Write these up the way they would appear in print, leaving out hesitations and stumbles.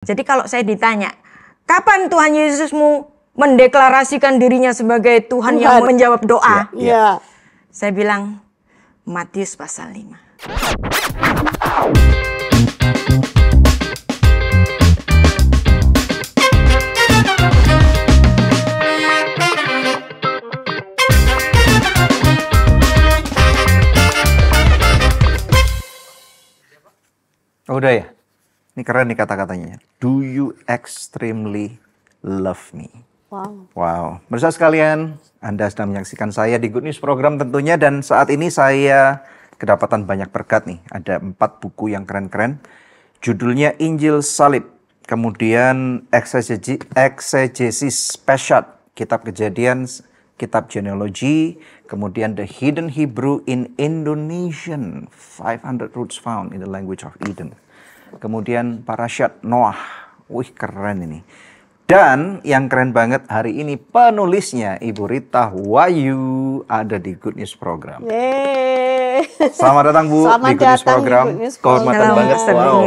Jadi kalau saya ditanya, kapan Tuhan Yesusmu mendeklarasikan dirinya sebagai Tuhan yang menjawab doa? Iya. Saya bilang, Matius pasal 5. Oh, udah ya? Ini keren nih kata-katanya. Do you extremely love me? Wow. Wow. Pemirsa sekalian, Anda sedang menyaksikan saya di Good News Program tentunya. Dan saat ini saya kedapatan banyak berkat nih. Ada 4 buku yang keren-keren. Judulnya Injil Salib. Kemudian Exegesis Peshat. Kitab Kejadian, Kitab Genealogi. Kemudian The Hidden Hebrew in Indonesian. 500 Roots Found in the Language of Eden. Kemudian Parashat Noah. Wih, keren ini. Dan yang keren banget hari ini penulisnya Ibu Rita Wahyu ada di Good News Program. Yeay. Selamat datang Bu di Good News Program. Kehormatan banget. Wow.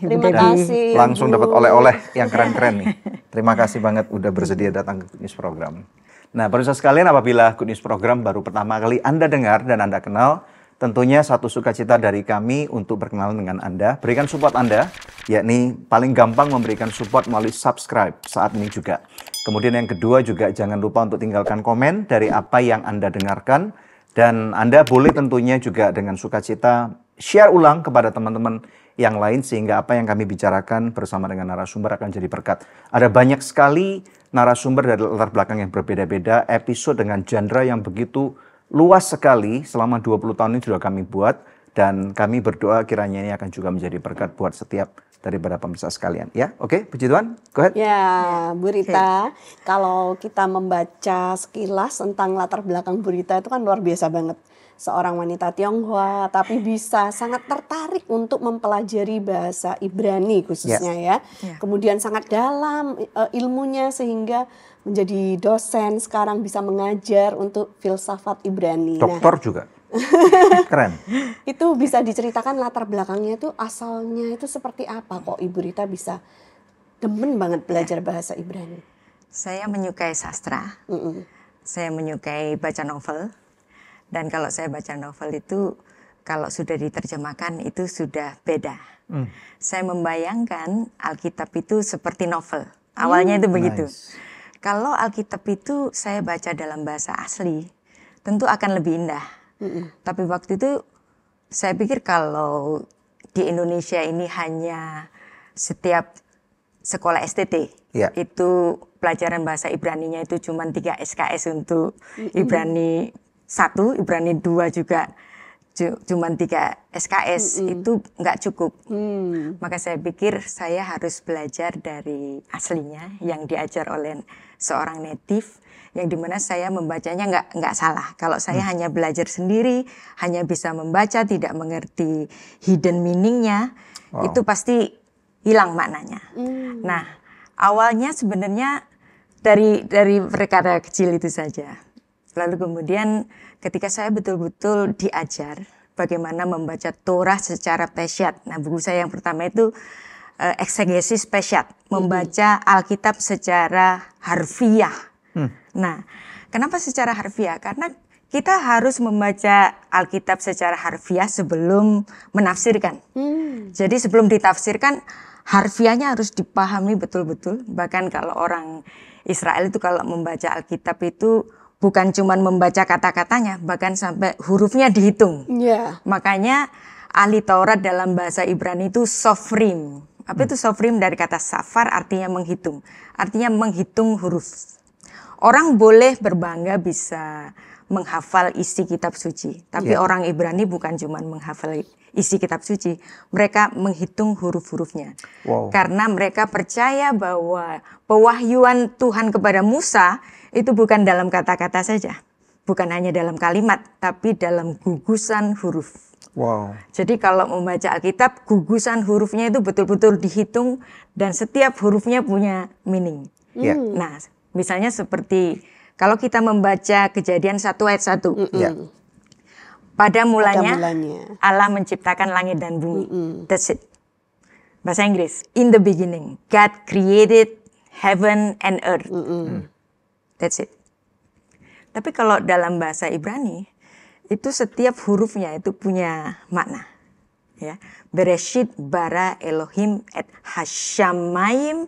Terima kasih. Langsung dapat oleh-oleh yang keren-keren nih. Terima kasih banget udah bersedia datang ke Good News Program. Nah, pemirsa sekalian, apabila Good News Program baru pertama kali Anda dengar dan Anda kenal, tentunya satu sukacita dari kami untuk berkenalan dengan Anda, berikan support Anda, yakni paling gampang memberikan support melalui subscribe saat ini juga. Kemudian yang kedua juga jangan lupa untuk tinggalkan komen dari apa yang Anda dengarkan, dan Anda boleh tentunya juga dengan sukacita share ulang kepada teman-teman yang lain sehingga apa yang kami bicarakan bersama dengan narasumber akan jadi berkat. Ada banyak sekali narasumber dari latar belakang yang berbeda-beda, episode dengan genre yang begitu luas sekali selama 20 tahun ini sudah kami buat, dan kami berdoa kiranya ini akan juga menjadi berkat buat setiap daripada pemirsa sekalian. Ya, oke, puji Tuhan. Go ahead. Ya, Bu Rita, kalau kita membaca sekilas tentang latar belakang Bu Rita itu kan luar biasa banget. Seorang wanita Tionghoa, tapi bisa sangat tertarik untuk mempelajari bahasa Ibrani khususnya ya. Kemudian sangat dalam ilmunya sehingga menjadi dosen, sekarang bisa mengajar untuk filsafat Ibrani. Doktor juga. Keren. Itu bisa diceritakan latar belakangnya itu asalnya itu seperti apa kok Ibu Rita bisa demen banget belajar bahasa Ibrani? Saya menyukai sastra, saya menyukai baca novel. Dan kalau saya baca novel itu, kalau sudah diterjemahkan itu sudah beda. Saya membayangkan Alkitab itu seperti novel. Awalnya itu begitu. Nice. Kalau Alkitab itu saya baca dalam bahasa asli, tentu akan lebih indah. Tapi waktu itu saya pikir kalau di Indonesia ini hanya setiap sekolah STT, itu pelajaran bahasa Ibraninya itu cuma 3 SKS untuk Ibrani 1, Ibrani 2 juga cuma 3 SKS, itu nggak cukup. Maka saya pikir saya harus belajar dari aslinya yang diajar oleh seorang native, yang dimana saya membacanya nggak salah. Kalau saya hanya belajar sendiri, hanya bisa membaca, tidak mengerti hidden meaningnya, itu pasti hilang maknanya. Nah, awalnya sebenarnya dari perkara kecil itu saja. Lalu kemudian ketika saya betul-betul diajar bagaimana membaca Torah secara peshat. Nah, buku saya yang pertama itu Exegesis Peshat, membaca Alkitab secara harfiah. Nah, kenapa secara harfiah? Karena kita harus membaca Alkitab secara harfiah sebelum menafsirkan. Jadi sebelum ditafsirkan, harfiahnya harus dipahami betul-betul. Bahkan kalau orang Israel itu kalau membaca Alkitab itu bukan cuma membaca kata-katanya, bahkan sampai hurufnya dihitung. Makanya ahli Taurat dalam bahasa Ibrani itu sofrim. Apa itu sofrim? Dari kata safar, artinya menghitung. Artinya menghitung huruf. Orang boleh berbangga bisa menghafal isi kitab suci. Tapi orang Ibrani bukan cuma menghafal isi kitab suci. Mereka menghitung huruf-hurufnya. Karena mereka percaya bahwa pewahyuan Tuhan kepada Musa itu bukan dalam kata-kata saja. Bukan hanya dalam kalimat, tapi dalam gugusan huruf. Jadi kalau membaca Alkitab, gugusan hurufnya itu betul-betul dihitung dan setiap hurufnya punya meaning. Nah, misalnya seperti kalau kita membaca Kejadian 1 ayat 1. Pada mulanya Allah menciptakan langit dan bumi. That's it. Bahasa Inggris, in the beginning, God created heaven and earth. That's it. Tapi kalau dalam bahasa Ibrani, itu setiap hurufnya itu punya makna. Ya, Bereshit bara Elohim et hashamayim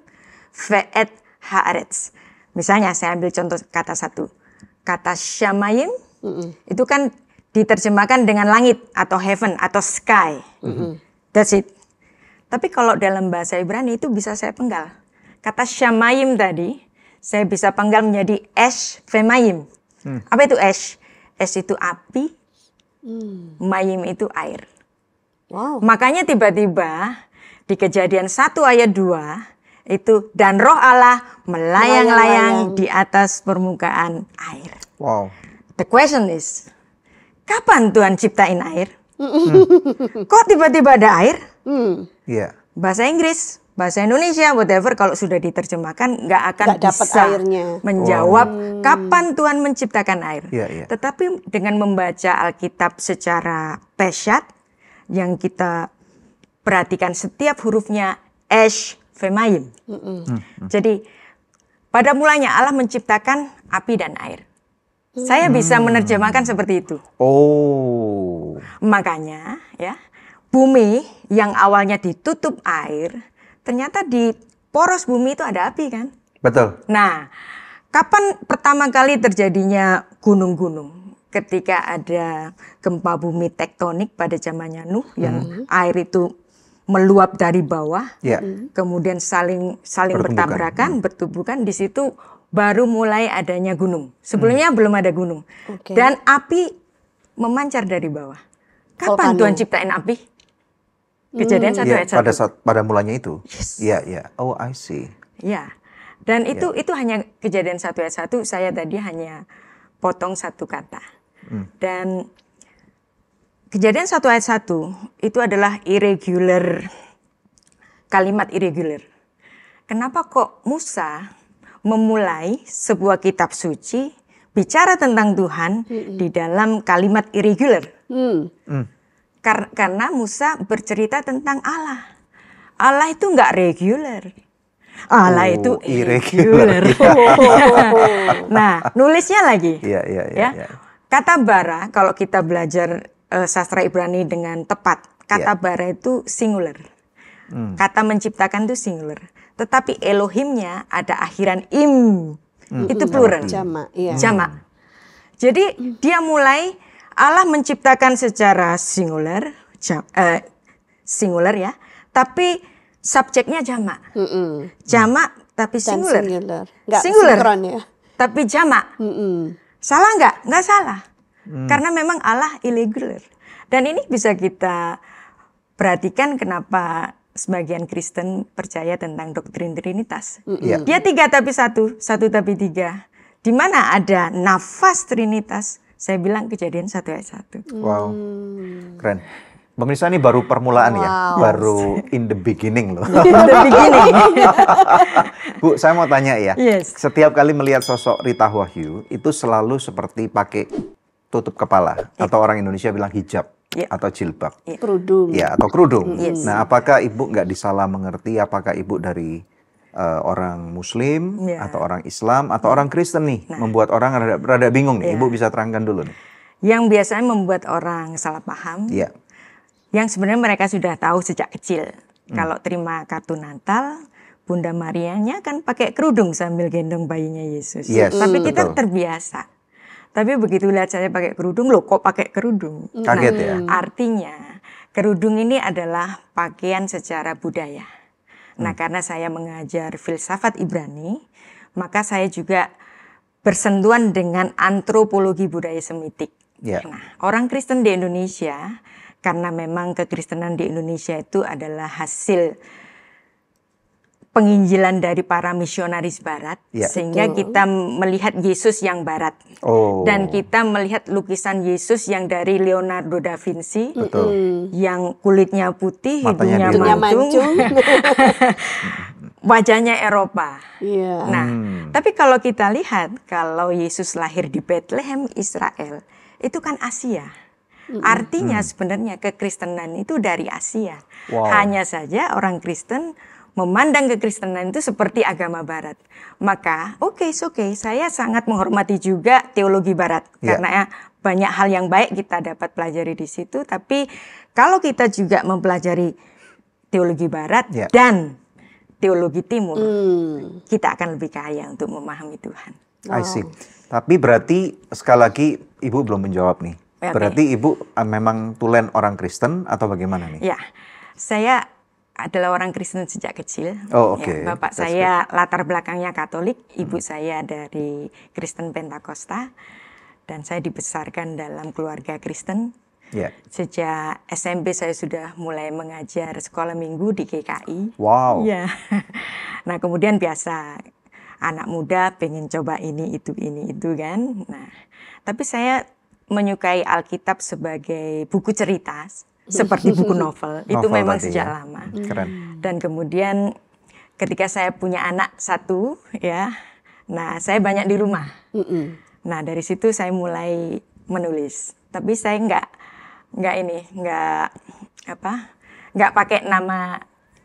ve'et haaretz. Misalnya saya ambil contoh kata satu. Kata shamayim itu kan diterjemahkan dengan langit atau heaven atau sky. That's it. Tapi kalau dalam bahasa Ibrani itu bisa saya penggal. Kata shamayim tadi saya bisa penggal menjadi esh vemayim. Apa itu esh? Esh itu api, mayim itu air. Wow. Makanya tiba-tiba di Kejadian 1 ayat 2 itu dan roh Allah melayang-layang di atas permukaan air. Wow. The question is, kapan Tuhan ciptain air? Kok tiba-tiba ada air? Iya. Bahasa Inggris, bahasa Indonesia, whatever, kalau sudah diterjemahkan nggak akan Nggak dapat bisa airnya. menjawab kapan Tuhan menciptakan air. Iya, iya. Tetapi dengan membaca Alkitab secara pesyat, yang kita perhatikan setiap hurufnya esh vemayim. Jadi pada mulanya Allah menciptakan api dan air. Saya bisa menerjemahkan seperti itu. Oh. Makanya ya, bumi yang awalnya ditutup air, ternyata di poros bumi itu ada api kan? Betul. Nah, kapan pertama kali terjadinya gunung-gunung? Ketika ada gempa bumi tektonik pada zamannya Nuh, yang air itu meluap dari bawah, Iya. kemudian saling Bertumbukan. bertabrakan, bertubukan, di situ baru mulai adanya gunung. Sebelumnya belum ada gunung. Oke. Dan api memancar dari bawah. Kapan Volcano. Tuhan ciptain api? Kejadian 1 Iya, ayat 1. pada mulanya itu. Yes. Iya, iya. Oh, I see. Ya. Dan itu hanya Kejadian 1 ayat 1, saya tadi hanya potong satu kata. Dan Kejadian 1 ayat 1 itu adalah irregular, kalimat irregular. Kenapa kok Musa memulai sebuah kitab suci bicara tentang Tuhan di dalam kalimat irregular? Karena Musa bercerita tentang Allah. Allah itu nggak regular. Allah itu irregular. Nah, nulisnya lagi. Iya, iya, iya. Ya. Iya. Kata bara, kalau kita belajar sastra Ibrani dengan tepat, kata bara itu singular. Kata menciptakan itu singular. Tetapi Elohimnya ada akhiran im. Itu plural. Jamak, iya. Jamak. Jadi dia mulai Allah menciptakan secara singular, singular ya, tapi subjeknya jamak. Jamak tapi Dan singular. Nggak Singular. sinkron ya. Tapi jamak. Salah nggak? Nggak salah. Karena memang Allah irregular. Dan ini bisa kita perhatikan kenapa sebagian Kristen percaya tentang doktrin Trinitas. Iya. Dia 3 tapi 1, 1 tapi 3. Di mana ada nafas Trinitas? Saya bilang Kejadian 1 ayat 1. Wow. Keren. Pemirsa, ini baru permulaan ya. Baru in the beginning loh. The beginning. Bu, saya mau tanya ya. Yes. Setiap kali melihat sosok Rita Wahyu, itu selalu seperti pakai tutup kepala. Atau orang Indonesia bilang hijab. Yeah. Atau jilbab. Kerudung. Ya, atau kerudung. Yes. Nah, apakah Ibu nggak disalah mengerti? Apakah Ibu dari orang Muslim, Yeah. atau orang Islam, atau orang Kristen nih? Membuat orang rada bingung nih. Ibu bisa terangkan dulu nih. Yang biasanya membuat orang salah paham. Iya. Yang sebenarnya mereka sudah tahu sejak kecil. Kalau terima kartu Natal, Bunda Marianya kan pakai kerudung sambil gendong bayinya Yesus. Yes, Tapi kita betul. terbiasa. Tapi begitu lihat saya pakai kerudung, loh kok pakai kerudung? Kaget ya? Artinya kerudung ini adalah pakaian secara budaya. Nah, karena saya mengajar filsafat Ibrani, maka saya juga bersentuhan dengan antropologi budaya Semitik. Ya. Nah, orang Kristen di Indonesia, karena memang kekristenan di Indonesia itu adalah hasil penginjilan dari para misionaris Barat, Ya. sehingga kita melihat Yesus yang Barat. Oh. Dan kita melihat lukisan Yesus yang dari Leonardo da Vinci, Betul. yang kulitnya putih, Matanya hidungnya biru. Hidungnya mancung, wajahnya Eropa. Iya. Nah, tapi kalau kita lihat, kalau Yesus lahir di Bethlehem, Israel, itu kan Asia. Artinya sebenarnya kekristenan itu dari Asia. Wow. Hanya saja orang Kristen memandang kekristenan itu seperti agama Barat. Maka oke, saya sangat menghormati juga teologi Barat karena banyak hal yang baik kita dapat pelajari di situ. Tapi kalau kita juga mempelajari teologi Barat dan teologi Timur, kita akan lebih kaya untuk memahami Tuhan. I see. Tapi berarti sekali lagi Ibu belum menjawab nih. Berarti Ibu memang tulen orang Kristen atau bagaimana nih? Ya, saya adalah orang Kristen sejak kecil. Oh, oke. Bapak saya latar belakangnya Katolik, ibu saya dari Kristen Pentakosta, dan saya dibesarkan dalam keluarga Kristen. Sejak SMP saya sudah mulai mengajar sekolah minggu di GKI. Wow. Ya. Nah, kemudian biasa anak muda pengen coba ini itu kan. Nah, tapi saya menyukai Alkitab sebagai buku cerita seperti buku novel. Itu memang sejak lama. Keren. Dan kemudian ketika saya punya anak satu nah saya banyak di rumah. Nah, dari situ saya mulai menulis. Tapi saya nggak pakai nama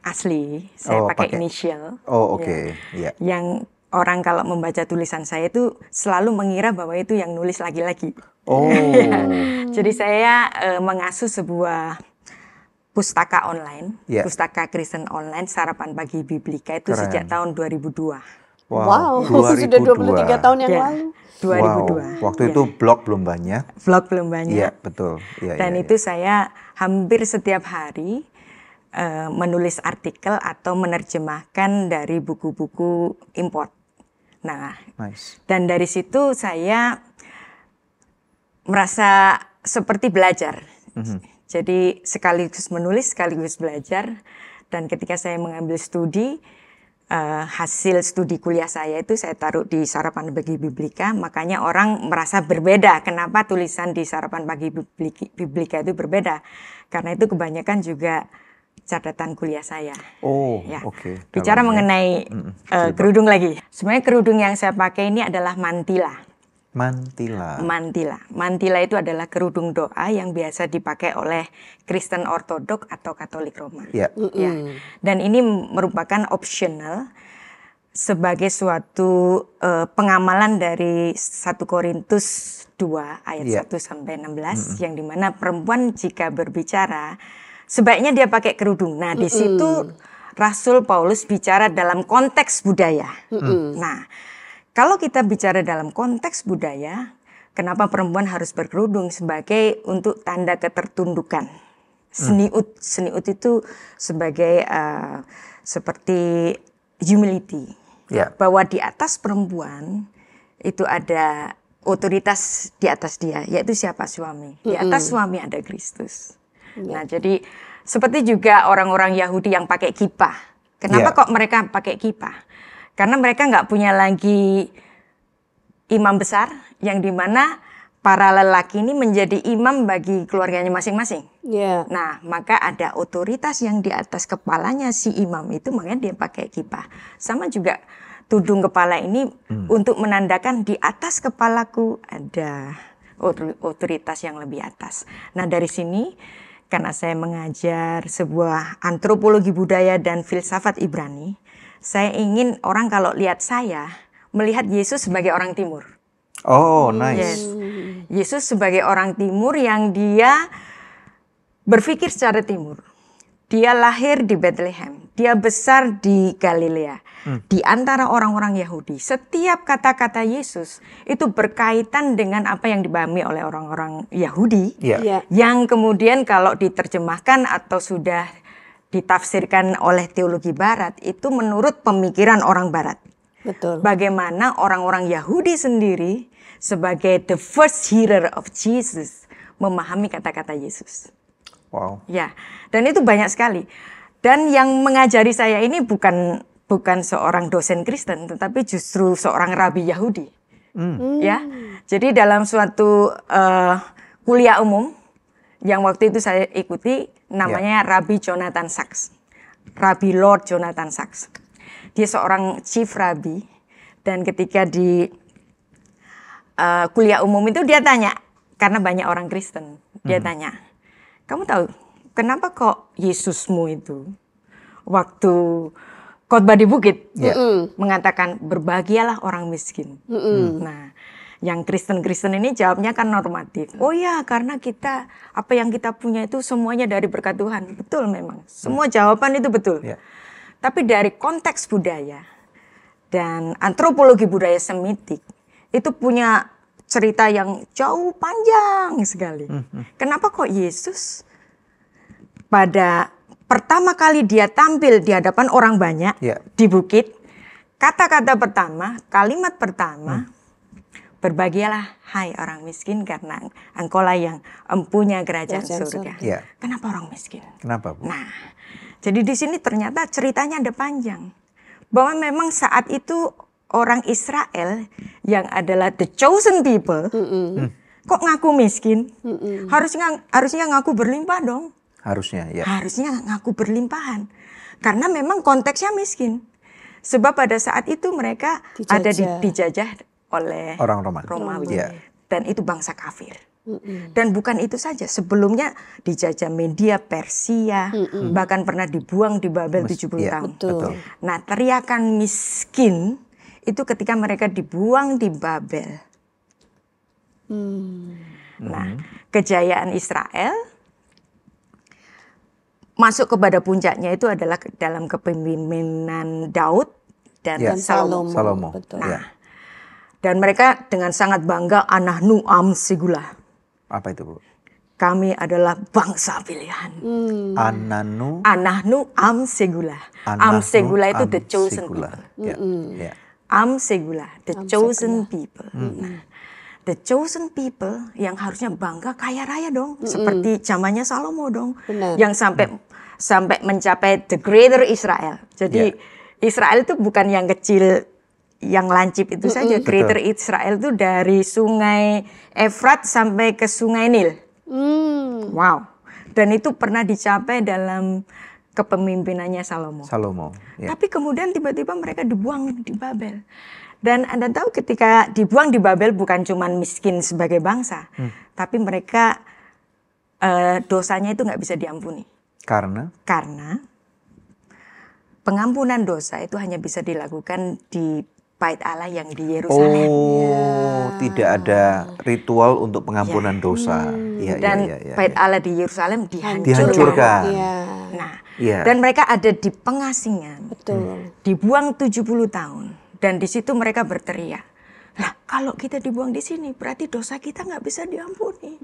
asli, saya pakai inisial. Oh, oke. Yang orang kalau membaca tulisan saya itu selalu mengira bahwa itu yang nulis laki-laki. Oh. Jadi saya mengasuh sebuah pustaka online, pustaka Kristen online Sarapan Pagi Biblika itu sejak tahun 2002. Wow, sudah 23 tahun yang lalu. 2002. Wow. Waktu itu blog belum banyak. Iya, betul. Dan itu saya hampir setiap hari menulis artikel atau menerjemahkan dari buku-buku import. Nah, dan dari situ saya merasa seperti belajar. Jadi sekaligus menulis, sekaligus belajar. Dan ketika saya mengambil studi, hasil studi kuliah saya itu saya taruh di Sarapan Pagi Biblika, makanya orang merasa berbeda. Kenapa tulisan di Sarapan Pagi Biblika itu berbeda? Karena itu kebanyakan juga catatan kuliah saya. Oh, oke. Bicara mengenai kerudung lagi. Sebenarnya kerudung yang saya pakai ini adalah mantila. Mantila itu adalah kerudung doa yang biasa dipakai oleh Kristen Ortodok atau Katolik Roma. Dan ini merupakan optional sebagai suatu pengamalan dari 1 Korintus 2 ayat 1 sampai 16 yang dimana perempuan jika berbicara sebaiknya dia pakai kerudung. Nah, di situ Rasul Paulus bicara dalam konteks budaya. Nah, kalau kita bicara dalam konteks budaya, kenapa perempuan harus berkerudung sebagai untuk tanda ketertundukan. Seniut itu sebagai seperti humility. Bahwa di atas perempuan itu ada otoritas di atas dia, yaitu siapa? Suami. Di atas suami ada Kristus. Nah, jadi seperti juga orang-orang Yahudi yang pakai kippah. Kenapa kok mereka pakai kippah? Karena mereka nggak punya lagi imam besar yang dimana para lelaki ini menjadi imam bagi keluarganya masing-masing. Nah, maka ada otoritas yang di atas kepalanya si imam itu, makanya dia pakai kippah. Sama juga tudung kepala ini untuk menandakan di atas kepalaku ada otoritas yang lebih atas. Nah, dari sini karena saya mengajar sebuah antropologi budaya dan filsafat Ibrani, saya ingin orang kalau lihat saya melihat Yesus sebagai orang Timur. Oh, nice. Yesus sebagai orang Timur yang dia berpikir secara Timur. Dia lahir di Bethlehem, dia besar di Galilea, di antara orang-orang Yahudi. Setiap kata-kata Yesus itu berkaitan dengan apa yang dipahami oleh orang-orang Yahudi, yang kemudian kalau diterjemahkan atau sudah ditafsirkan oleh teologi Barat itu menurut pemikiran orang Barat. Betul. Bagaimana orang-orang Yahudi sendiri sebagai the first hearer of Jesus memahami kata-kata Yesus. Wow. Ya, dan itu banyak sekali. Dan yang mengajari saya ini bukan seorang dosen Kristen, tetapi justru seorang rabi Yahudi. Ya, jadi dalam suatu kuliah umum yang waktu itu saya ikuti, namanya Rabbi Jonathan Sacks. Rabbi Lord Jonathan Sacks. Dia seorang chief rabbi. Dan ketika di kuliah umum itu dia tanya, karena banyak orang Kristen. Dia tanya, kamu tahu kenapa kok Yesusmu itu waktu khotbah di bukit mengatakan berbahagialah orang miskin. Nah, yang Kristen-Kristen ini jawabnya kan normatif. Oh ya, karena kita apa yang kita punya itu semuanya dari berkat Tuhan. Betul memang. Semua jawaban itu betul. Tapi dari konteks budaya dan antropologi budaya Semitik itu punya cerita yang jauh panjang sekali. Kenapa kok Yesus pada pertama kali dia tampil di hadapan orang banyak di bukit, kata-kata pertama, kalimat pertama, berbahagialah hai orang miskin karena engkaulah yang empunya kerajaan surga. Kenapa orang miskin? Kenapa, Bu? Nah, jadi di sini ternyata ceritanya ada panjang. Bahwa memang saat itu orang Israel yang adalah the chosen people, kok ngaku miskin? Harusnya ngaku berlimpah dong. Harusnya, ya. Harusnya ngaku berlimpahan. Karena memang konteksnya miskin. Sebab pada saat itu mereka ada dijajah oleh orang Romawi. Dan itu bangsa kafir. Dan bukan itu saja, sebelumnya dijajah Media, Persia, bahkan pernah dibuang di Babel 70 tahun. Betul. Nah, teriakan miskin itu ketika mereka dibuang di Babel. Nah, kejayaan Israel masuk kepada puncaknya itu adalah dalam kepemimpinan Daud dan Salomo. Nah, dan mereka dengan sangat bangga, anahnu am segula. Apa itu, Bu? Kami adalah bangsa pilihan. Anahnu am segula. Am segula itu the chosen people. Am segula, the chosen people. Nah, the chosen people yang harusnya bangga kaya raya dong, seperti zamannya Salomo dong, yang sampai mencapai the greater Israel. Jadi Israel itu bukan yang kecil, yang lancip itu saja. Greater Israel itu dari sungai Efrat sampai ke sungai Nil. Wow. Dan itu pernah dicapai dalam kepemimpinannya Salomo. Tapi kemudian tiba-tiba mereka dibuang di Babel. Dan Anda tahu ketika dibuang di Babel bukan cuma miskin sebagai bangsa, tapi mereka dosanya itu nggak bisa diampuni. Karena pengampunan dosa itu hanya bisa dilakukan di Bait Allah yang di Yerusalem. Tidak ada ritual untuk pengampunan dosa. Dan Bait Allah di Yerusalem dihancurkan. Nah, dan mereka ada di pengasingan. Dibuang 70 tahun. Dan di situ mereka berteriak, lah kalau kita dibuang di sini berarti dosa kita nggak bisa diampuni.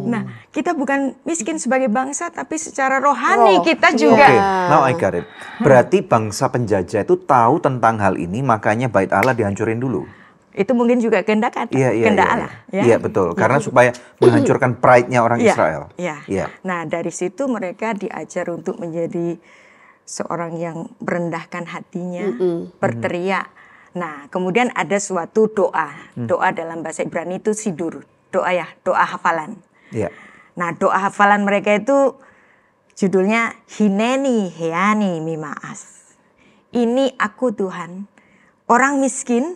Nah, kita bukan miskin sebagai bangsa, tapi secara rohani kita juga. Now I got it. Berarti bangsa penjajah itu tahu tentang hal ini, makanya Bait Allah dihancurin dulu. Itu mungkin juga kehendak Allah. Iya, betul. Karena supaya menghancurkan pride-nya orang Israel. Nah, dari situ mereka diajar untuk menjadi seorang yang merendahkan hatinya, berteriak. Nah, kemudian ada suatu doa. Doa dalam bahasa Ibrani itu sidur. Doa hafalan. Nah, doa hafalan mereka itu judulnya Hineni Heani Mimaas. Ini aku Tuhan, orang miskin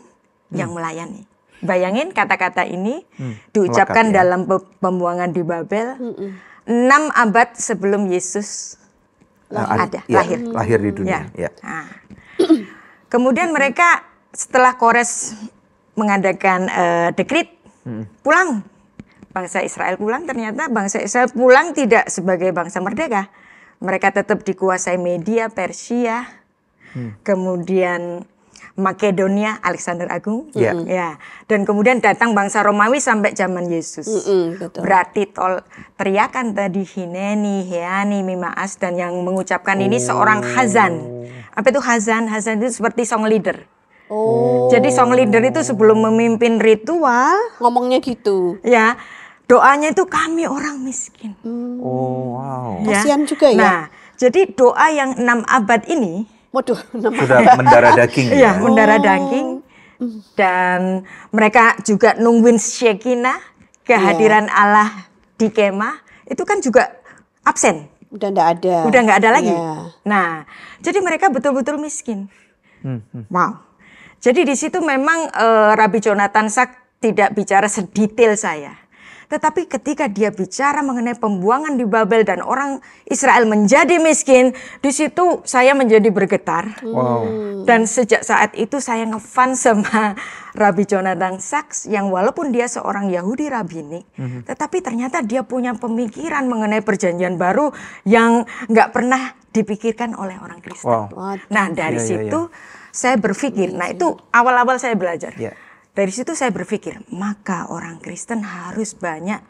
yang melayani. Bayangin kata-kata ini diucapkan dalam pembuangan di Babel 6 abad sebelum Yesus lahir di dunia. Nah, kemudian mereka setelah Kores mengadakan dekrit pulang, bangsa Israel pulang, ternyata bangsa Israel pulang tidak sebagai bangsa merdeka. Mereka tetap dikuasai Media, Persia, kemudian Makedonia, Alexander Agung, dan kemudian datang bangsa Romawi sampai zaman Yesus. Berarti teriakan tadi Hineni, Heani, Mimaas, dan yang mengucapkan ini seorang Hazan. Apa itu Hazan? Hazan itu seperti song leader. Jadi song leader itu sebelum memimpin ritual, ngomongnya gitu. Ya, doanya itu kami orang miskin. Kasihan juga ya. Nah, jadi doa yang 6 abad ini sudah mendarah daging. Mendarah daging. Dan mereka juga nungguin Shekinah, kehadiran Allah di kemah, itu kan juga absen. Udah nggak ada lagi. Nah, jadi mereka betul-betul miskin. Wow. Jadi di situ memang Rabbi Jonathan Sacks tidak bicara sedetail saya. Tetapi ketika dia bicara mengenai pembuangan di Babel dan orang Israel menjadi miskin, di situ saya menjadi bergetar. Wow. Dan sejak saat itu saya ngefans sama Rabbi Jonathan Sacks yang walaupun dia seorang Yahudi rabbinik, tetapi ternyata dia punya pemikiran mengenai perjanjian baru yang nggak pernah dipikirkan oleh orang Kristen. Wow. Nah dari Iya, iya, situ saya berpikir, nah itu awal-awal saya belajar. Iya. Dari situ saya berpikir, maka orang Kristen harus banyak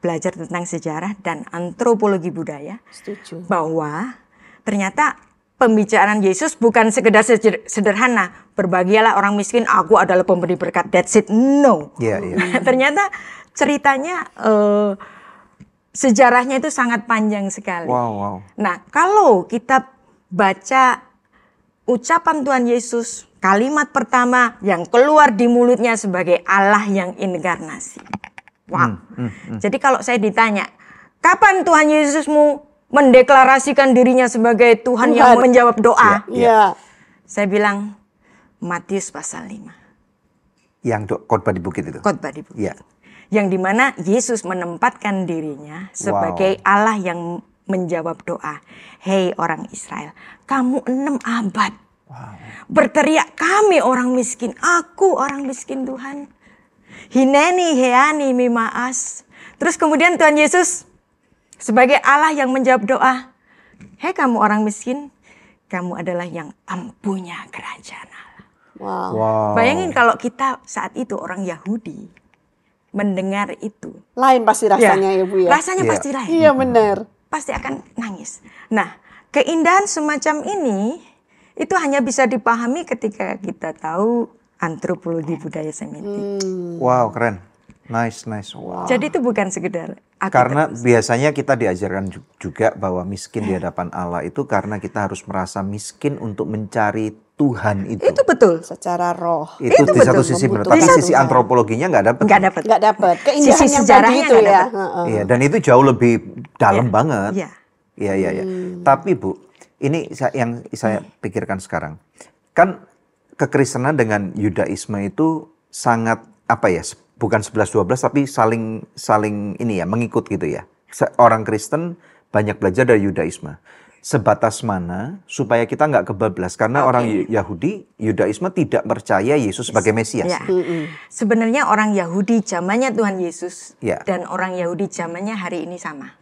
belajar tentang sejarah dan antropologi budaya. Setuju. Bahwa ternyata pembicaraan Yesus bukan sekedar sederhana, berbahagialah orang miskin, aku adalah pemberi berkat, that's it. No. Iya, iya. Ternyata ceritanya, sejarahnya itu sangat panjang sekali. Wow, wow. Nah, kalau kita baca ucapan Tuhan Yesus, kalimat pertama yang keluar di mulutnya sebagai Allah yang inkarnasi. Wow. Jadi kalau saya ditanya, kapan Tuhan Yesusmu mendeklarasikan dirinya sebagai Tuhan yang menjawab doa? Iya. Saya bilang, Matius pasal 5. Yang khotbah di bukit itu. Khotbah di bukit. Iya. Yang dimana Yesus menempatkan dirinya sebagai Allah yang menjawab doa. Hei orang Israel, kamu 6 abad berteriak, kami orang miskin, aku orang miskin Tuhan. Hineni heani mimaas. Terus kemudian Tuhan Yesus sebagai Allah yang menjawab doa. Hei kamu orang miskin, kamu adalah yang empunya kerajaan Allah. Wow. Wow. Bayangin kalau kita saat itu orang Yahudi mendengar itu. Lain pasti rasanya ya Bu ya. Rasanya Iya. pasti lain. Iya benar. Pasti akan nangis. Nah, keindahan semacam ini itu hanya bisa dipahami ketika kita tahu antropologi budaya Semitik. Wow, keren. Nice, nice. Wow. Jadi itu bukan sekedar Karena biasanya kita diajarkan juga bahwa miskin di hadapan Allah itu karena kita harus merasa miskin untuk mencari Tuhan itu. itu betul. Secara roh. Itu di betul, satu sisi benar. membutuhkan Tapi sisi Tuhan. antropologinya nggak dapat. Nggak dapat. Nggak dapat. Keindahan Sisi yang sejarahnya tadi itu nggak ya. dapat. Heeh. Iya, dan itu jauh lebih dalam Iya. banget. Iya. Iya, iya, iya. Tapi Bu, ini yang saya pikirkan sekarang. Kan kekristenan dengan Yudaisme itu sangat apa ya? Bukan 11-12 tapi saling ini ya, mengikut gitu ya. Orang Kristen banyak belajar dari Yudaisme. Sebatas mana supaya kita nggak kebablas karena orang Yahudi Yudaisme tidak percaya Yesus sebagai Mesias. Ya. Sebenarnya orang Yahudi zamannya Tuhan Yesus Ya. dan orang Yahudi zamannya hari ini sama.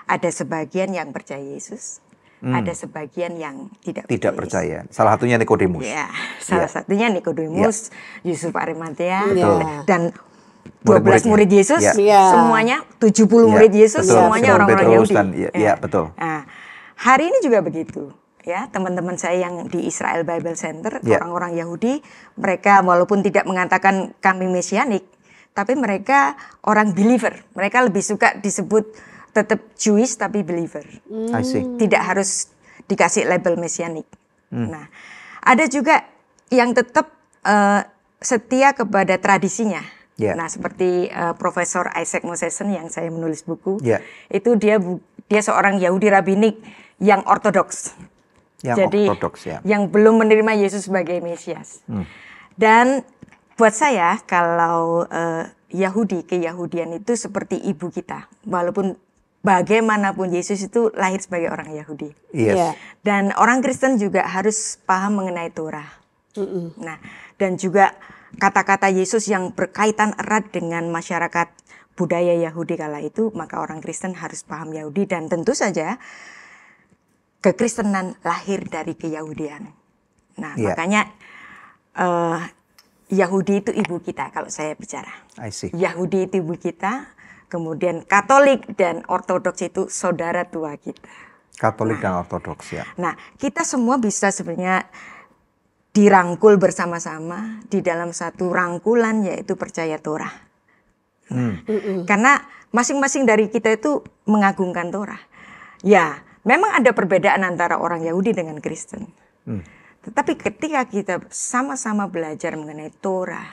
Ada sebagian yang percaya Yesus, ada sebagian yang tidak Percaya. Salah satunya Nikodemus. Ya, salah satunya Nikodemus, Yusuf Arimatea, Betul. dan 12 murid Yesus, Iya. semuanya 70 murid Yesus, betul. semuanya orang-orang Petrus Yahudi. dan iya, betul. Nah, hari ini juga begitu. Ya, teman-teman saya yang di Israel Bible Center, Ya. orang-orang Yahudi, mereka walaupun tidak mengatakan kami mesianik, tapi mereka orang believer. Mereka lebih suka disebut tetap Jewish tapi believer. I see. Tidak harus dikasih label mesianik. Nah, ada juga yang tetap setia kepada tradisinya. Yeah. Nah, seperti Profesor Isaac Mosesen yang saya menulis buku, Yeah. itu dia seorang Yahudi rabbinik yang ortodoks. Yang Jadi ortodoks ya. yang belum menerima Yesus sebagai Mesias. Dan buat saya kalau Yahudi, keyahudian itu seperti ibu kita. Walaupun bagaimanapun Yesus itu lahir sebagai orang Yahudi. Yes. Iya. Dan orang Kristen juga harus paham mengenai Torah. Nah, dan juga kata-kata Yesus yang berkaitan erat dengan masyarakat budaya Yahudi kala itu, maka orang Kristen harus paham Yahudi dan tentu saja kekristenan lahir dari keyahudian. Nah, Iya. makanya Yahudi itu ibu kita kalau saya bicara. I see. Yahudi itu ibu kita, kemudian Katolik dan Ortodoks itu saudara tua kita. Katolik dan Ortodoks ya. Nah, kita semua bisa sebenarnya dirangkul bersama-sama di dalam satu rangkulan yaitu percaya Torah. Karena masing-masing dari kita itu mengagungkan Torah. Ya, memang ada perbedaan antara orang Yahudi dengan Kristen. Tetapi ketika kita sama-sama belajar mengenai Torah,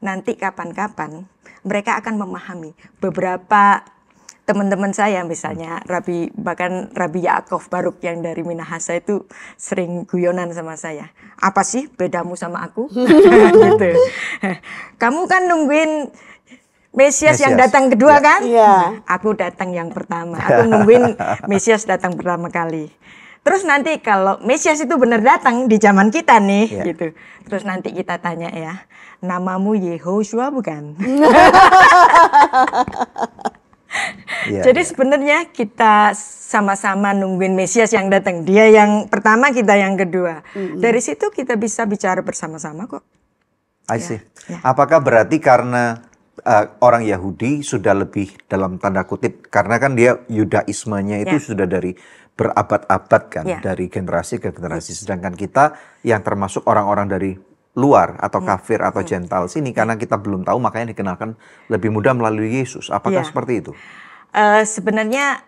nanti kapan-kapan mereka akan memahami. Beberapa teman-teman saya misalnya bahkan Rabbi Yaakov Baruk yang dari Minahasa itu sering guyonan sama saya. Apa sih bedamu sama aku? Gitu. Kamu kan nungguin Mesias yang Mesias. datang kedua Ya. kan? Iya. Nah, aku datang yang pertama. Aku nungguin Mesias datang pertama kali. Terus nanti kalau Mesias itu benar datang di zaman kita nih, Ya. gitu. Terus nanti kita tanya ya, namamu Yehoshua bukan? Iya, Jadi iya. sebenarnya kita sama-sama nungguin Mesias yang datang. Dia yang pertama, kita yang kedua. Dari situ kita bisa bicara bersama-sama kok. I see. ya. Apakah berarti karena orang Yahudi sudah lebih dalam tanda kutip, karena kan dia Yudaismenya itu Ya. sudah dari berabad-abad kan, Ya. dari generasi ke generasi. Sedangkan kita yang termasuk orang-orang dari luar atau kafir atau Gentile sini, karena kita belum tahu makanya dikenalkan lebih mudah melalui Yesus. Apakah Ya. seperti itu? Sebenarnya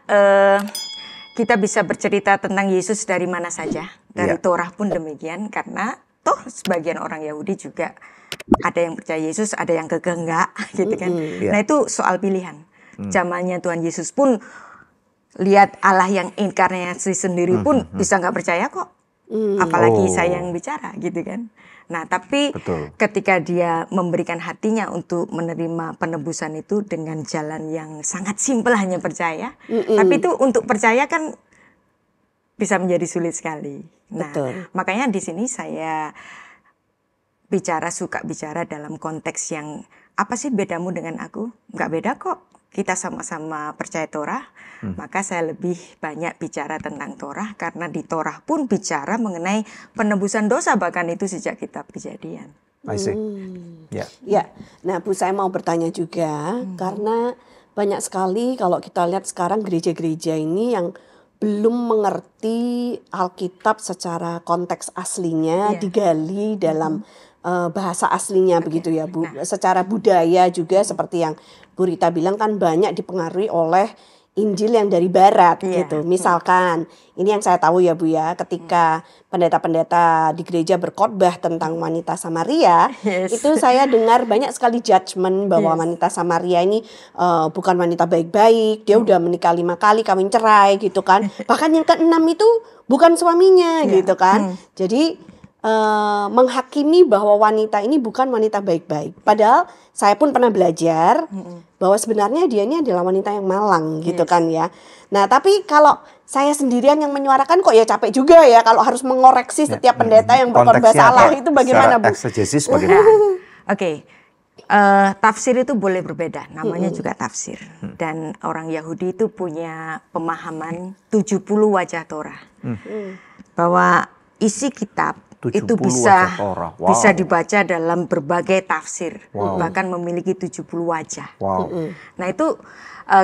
kita bisa bercerita tentang Yesus dari mana saja. Dari Ya. Torah pun demikian. Karena toh sebagian orang Yahudi juga ada yang percaya Yesus, ada yang kekeh enggak gitu kan. Ya. Nah itu soal pilihan. Zamannya Tuhan Yesus pun lihat Allah yang inkarnasi sendiri pun bisa nggak percaya kok. Apalagi Oh. saya yang bicara gitu kan. Nah tapi Betul. ketika dia memberikan hatinya untuk menerima penebusan itu dengan jalan yang sangat simpel, hanya percaya. Tapi itu untuk percaya kan bisa menjadi sulit sekali. Nah, Betul. makanya di sini saya suka bicara dalam konteks yang apa sih bedamu dengan aku? Nggak beda kok. Kita sama-sama percaya Torah, maka saya lebih banyak bicara tentang Torah karena di Torah pun bicara mengenai penebusan dosa, bahkan itu sejak kitab Kejadian. I see. Ya. Ya, nah Bu saya mau bertanya juga karena banyak sekali kalau kita lihat sekarang gereja-gereja ini yang belum mengerti Alkitab secara konteks aslinya, Iya. digali dalam bahasa aslinya begitu ya Bu. Secara budaya juga seperti yang Bu Rita bilang kan banyak dipengaruhi oleh Injil yang dari barat Iya. gitu. Misalkan ini yang saya tahu ya Bu ya, ketika pendeta-pendeta di gereja berkhotbah tentang wanita Samaria, Yes. itu saya dengar banyak sekali judgement bahwa Yes. wanita Samaria ini bukan wanita baik-baik, dia udah menikah 5 kali, kawin cerai gitu kan. Bahkan yang ke-6 itu bukan suaminya Iya. gitu kan. Jadi menghakimi bahwa wanita ini bukan wanita baik-baik. Padahal saya pun pernah belajar bahwa sebenarnya dia ini adalah wanita yang malang gitu kan ya. Nah tapi kalau saya sendirian yang menyuarakan kok ya capek juga ya kalau harus mengoreksi setiap pendeta yang berkhotbah Konteksnya salah apa? itu bagaimana Secara Bu? eksegesis bagaimana? Oke, tafsir itu boleh berbeda, namanya juga tafsir. Dan orang Yahudi itu punya pemahaman 70 wajah Torah. Bahwa isi kitab 70 itu wajah Torah. Wow. bisa dibaca dalam berbagai tafsir. Wow. Bahkan memiliki 70 wajah. Wow. Nah itu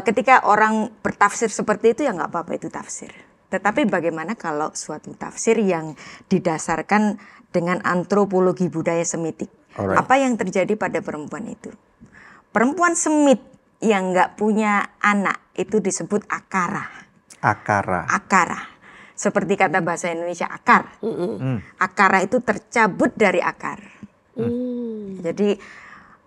ketika orang bertafsir seperti itu ya nggak apa-apa itu tafsir. Tetapi bagaimana kalau suatu tafsir yang didasarkan dengan antropologi budaya Semitik? Alright. Apa yang terjadi pada perempuan itu? Perempuan Semit yang nggak punya anak itu disebut akara. Akara. Akara. Seperti kata bahasa Indonesia akar. Akara itu tercabut dari akar. Jadi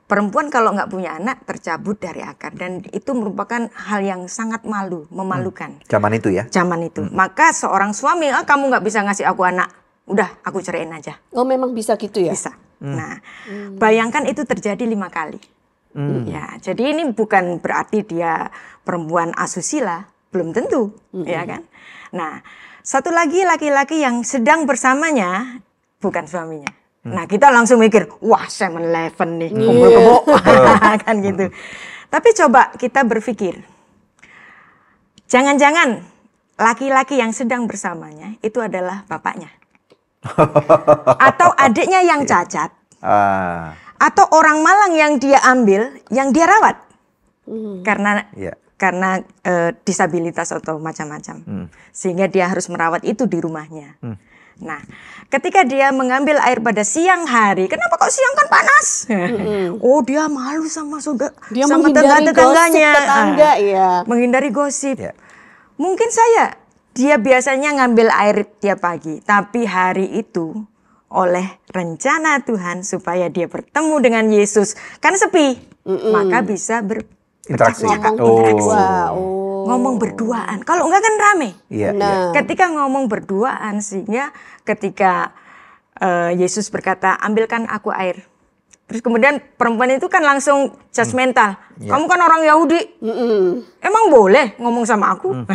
perempuan kalau nggak punya anak tercabut dari akar. Dan itu merupakan hal yang sangat memalukan. Zaman itu ya? Zaman itu. Maka seorang suami, kamu nggak bisa ngasih aku anak. Udah, aku ceraiin aja. Oh memang bisa gitu ya? Bisa. Nah, bayangkan itu terjadi 5 kali. Ya, jadi ini bukan berarti dia perempuan asusila, belum tentu, ya kan? Nah, satu lagi laki-laki yang sedang bersamanya bukan suaminya. Nah, kita langsung mikir, wah 7-Eleven nih, kumpul kebo, kan gitu. Tapi coba kita berpikir, jangan-jangan laki-laki yang sedang bersamanya itu adalah bapaknya. Atau adiknya yang cacat. Ah, Atau orang malang yang dia ambil, yang dia rawat. Karena ya. karena disabilitas atau macam-macam. Sehingga dia harus merawat itu di rumahnya. Nah, ketika dia mengambil air pada siang hari, kenapa kok siang kan panas? Oh, dia malu sama Dia sama menghindari tetangga-tetangganya. gosip tetangga, ya. Menghindari gosip. Ya. Mungkin dia biasanya ngambil air tiap pagi, tapi hari itu oleh rencana Tuhan supaya dia bertemu dengan Yesus, kan sepi, maka bisa Interaksi. bercakap, Ngomong interaksi. berdua. Oh. Ngomong berduaan. Kalau enggak kan rame. Iya, Nah. iya. Ketika ngomong berduaan, sehingga ketika Yesus berkata, ambilkan aku air. Terus kemudian perempuan itu kan langsung judgmental. Kamu kan orang Yahudi. Emang boleh ngomong sama aku?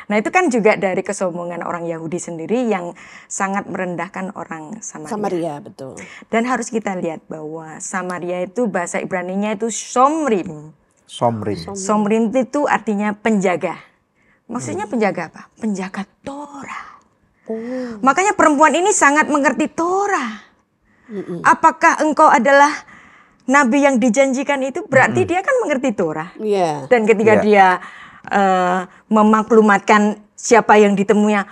Nah itu kan juga dari kesombongan orang Yahudi sendiri yang sangat merendahkan orang Samaria. Samaria, betul. Dan harus kita lihat bahwa Samaria itu bahasa Ibraninya itu Shomrim. Shomrim itu artinya penjaga. Maksudnya penjaga apa? Penjaga Torah. Makanya perempuan ini sangat mengerti Torah. Apakah engkau adalah nabi yang dijanjikan itu? Berarti dia kan mengerti Torah. Dan ketika dia memaklumatkan siapa yang ditemuinya,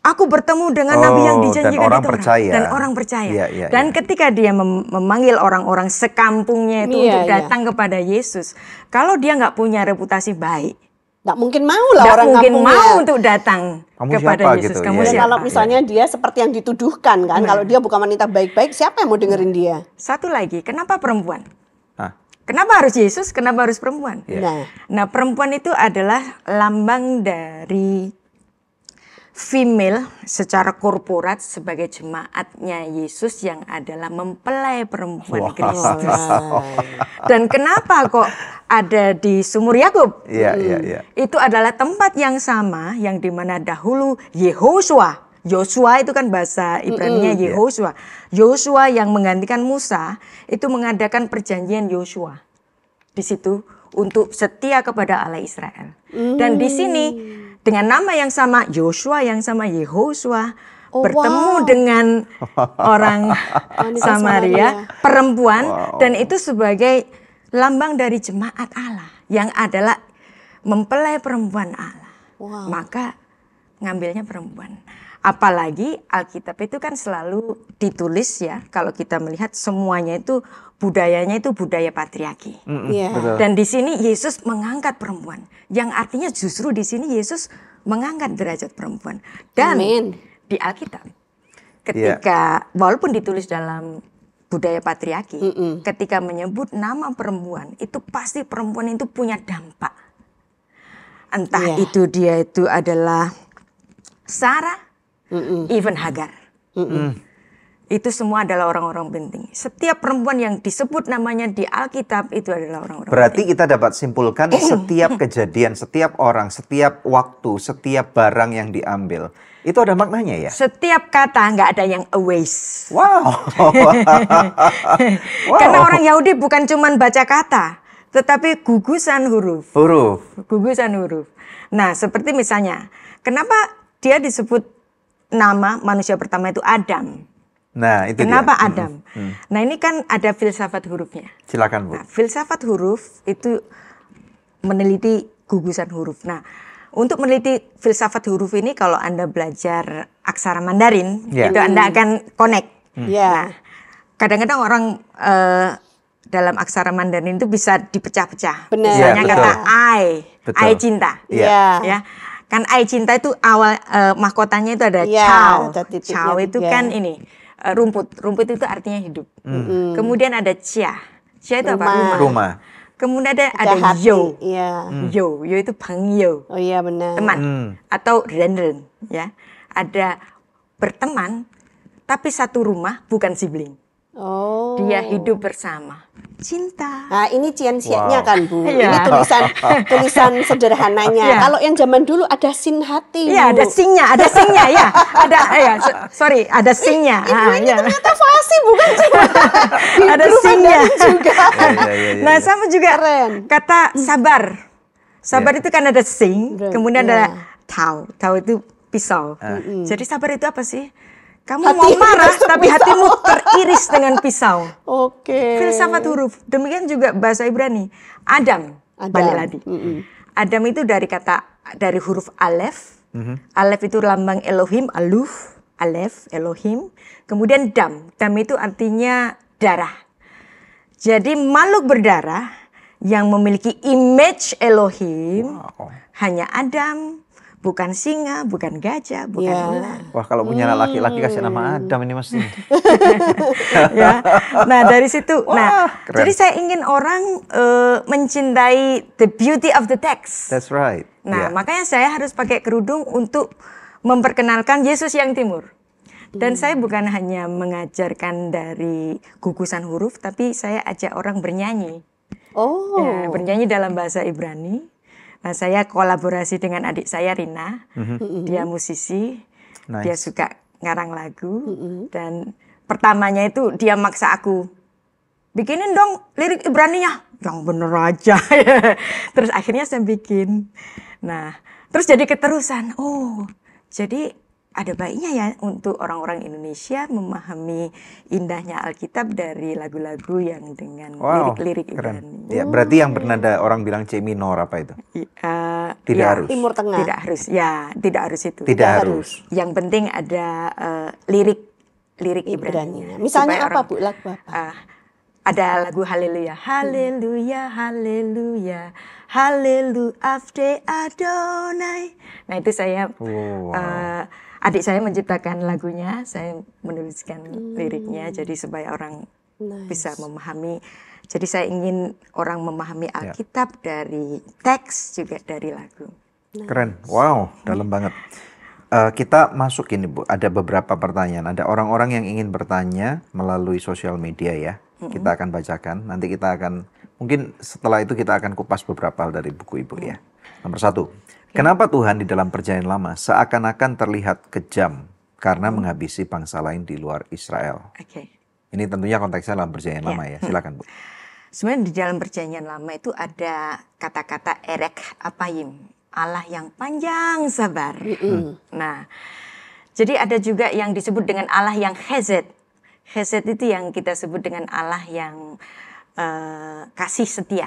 aku bertemu dengan nabi yang dijanjikan dan orang itu. Percaya. Dan orang percaya. Dan ketika dia memanggil orang-orang sekampungnya itu untuk datang kepada Yesus, kalau dia nggak punya reputasi baik, nggak mungkin mau lah orang mungkin kampungnya. mau untuk datang Kamu kepada siapa Yesus. gitu, Kamu ya. siapa? Kalau misalnya dia seperti yang dituduhkan kan, kalau dia bukan wanita baik-baik, siapa yang mau dengerin dia? Satu lagi, kenapa perempuan? Kenapa harus Yesus? Kenapa harus perempuan? Nah, perempuan itu adalah lambang dari female secara korporat sebagai jemaatnya Yesus yang adalah mempelai perempuan Kristus. Dan kenapa kok ada di Sumur Yakub? Itu adalah tempat yang sama yang dimana dahulu Yosua itu kan bahasa Ibrani-nya Yehosua. Yosua yang menggantikan Musa itu mengadakan perjanjian Yosua di situ untuk setia kepada Allah Israel. Dan di sini dengan nama yang sama, Yosua yang sama, Yehosua bertemu dengan orang Samaria, perempuan, dan itu sebagai lambang dari jemaat Allah yang adalah mempelai perempuan Allah. Maka ngambilnya perempuan. Apalagi Alkitab itu kan selalu ditulis ya, kalau kita melihat semuanya itu budayanya itu budaya patriarki. Dan di sini Yesus mengangkat perempuan, yang artinya justru di sini Yesus mengangkat derajat perempuan. Dan di Alkitab, ketika walaupun ditulis dalam budaya patriarki, ketika menyebut nama perempuan, itu pasti perempuan itu punya dampak. Entah itu dia itu adalah Sarah, even Hagar. Itu semua adalah orang-orang penting. Setiap perempuan yang disebut namanya di Alkitab itu adalah orang-orang Berarti penting. kita dapat simpulkan setiap kejadian, setiap orang, setiap waktu, setiap barang yang diambil, itu ada maknanya ya? Setiap kata nggak ada yang a waste. Karena orang Yahudi bukan cuma baca kata, tetapi gugusan huruf. Gugusan huruf. Nah, seperti misalnya, kenapa dia disebut nama manusia pertama itu Adam? Nah, itu kenapa dia. Adam? Nah, ini kan ada filsafat hurufnya. Silakan, Bu. Nah, filsafat huruf itu meneliti gugusan huruf. Nah, untuk meneliti filsafat huruf ini kalau Anda belajar aksara Mandarin, itu Anda akan connect. Nah, kadang-kadang orang dalam aksara Mandarin itu bisa dipecah-pecah. Misalnya kata I cinta. Ya. Kan I cinta itu awal mahkotanya itu ada Chao. Chao itu kan ini rumput. Rumput itu artinya hidup. Kemudian ada Chia. Chia itu apa? Rumah. Kemudian ada Yo. Yo itu pangyo. Oh iya benar. Teman atau ren ya. Ada berteman tapi satu rumah bukan sibling. Dia hidup bersama. Cinta. Nah, ini cian-ciannya kan, Bu. Ini tulisan sederhananya. Kalau yang zaman dulu ada sin hati, Bu. Iya, ada singnya ya. Ada singnya. Ini ternyata fasih bukan cuma ada singnya juga. Nah, sama juga kata sabar. Sabar itu kan ada sing, kemudian ada tau. Tau itu pisau. Jadi sabar itu apa sih? Kamu mau marah tapi hatimu teriris dengan pisau. Filsafat huruf. Demikian juga bahasa Ibrani. Adam. Balik lagi. Adam itu dari huruf Alef. Alef itu lambang Elohim, Aluf, Alef, Elohim. Kemudian Dam. Dam itu artinya darah. Jadi makhluk berdarah yang memiliki image Elohim hanya Adam. Bukan singa, bukan gajah, bukan ular. Wah, kalau punya laki-laki kasih nama Adam ini mesti. Ya. Nah, dari situ. Jadi saya ingin orang mencintai the beauty of the text. That's right. Nah, makanya saya harus pakai kerudung untuk memperkenalkan Yesus yang timur. Dan saya bukan hanya mengajarkan dari gugusan huruf, tapi saya ajak orang bernyanyi. Oh. Ya, bernyanyi dalam bahasa Ibrani. Nah, saya kolaborasi dengan adik saya Rina. Dia musisi, Nice. dia suka ngarang lagu. Dan pertamanya itu dia maksa aku, bikinin dong lirik Ibraninya. Yang bener aja. Terus akhirnya saya bikin. Nah, terus jadi keterusan. Oh, jadi ada baiknya ya untuk orang-orang Indonesia memahami indahnya Alkitab dari lagu-lagu yang dengan Wow, lirik-lirik keren. Ibrani. Ya, berarti yang bernada orang bilang C minor apa itu? Tidak Ya, harus. Timur Tengah. Tidak harus. Ya, tidak harus itu. Tidak harus. Yang penting ada lirik Ibraninya. Ibraninya. Misalnya Supaya apa, Bu? Lagu apa? Ada lagu Haleluya. Haleluya, haleluya. Haleluya Avde Adonai. Nah, itu saya Wow. adik saya menciptakan lagunya, saya menuliskan liriknya jadi supaya orang bisa memahami. Jadi saya ingin orang memahami Alkitab dari teks juga dari lagu. Keren. Wow, dalam banget. Kita masuk ini, Bu. Ada beberapa pertanyaan. Ada orang-orang yang ingin bertanya melalui sosial media ya. Kita akan bacakan. Nanti kita akan, mungkin setelah itu kita akan kupas beberapa hal dari buku Ibu ya. Nomor 1. Kenapa Tuhan di dalam Perjanjian Lama seakan-akan terlihat kejam karena menghabisi bangsa lain di luar Israel? Oke. Ini tentunya konteksnya dalam Perjanjian Lama ya. Silakan, Bu. Sebenarnya di dalam Perjanjian Lama itu ada kata-kata erek apayim, Allah yang panjang sabar. Nah, jadi ada juga yang disebut dengan Allah yang hesed. Hesed itu yang kita sebut dengan Allah yang kasih setia.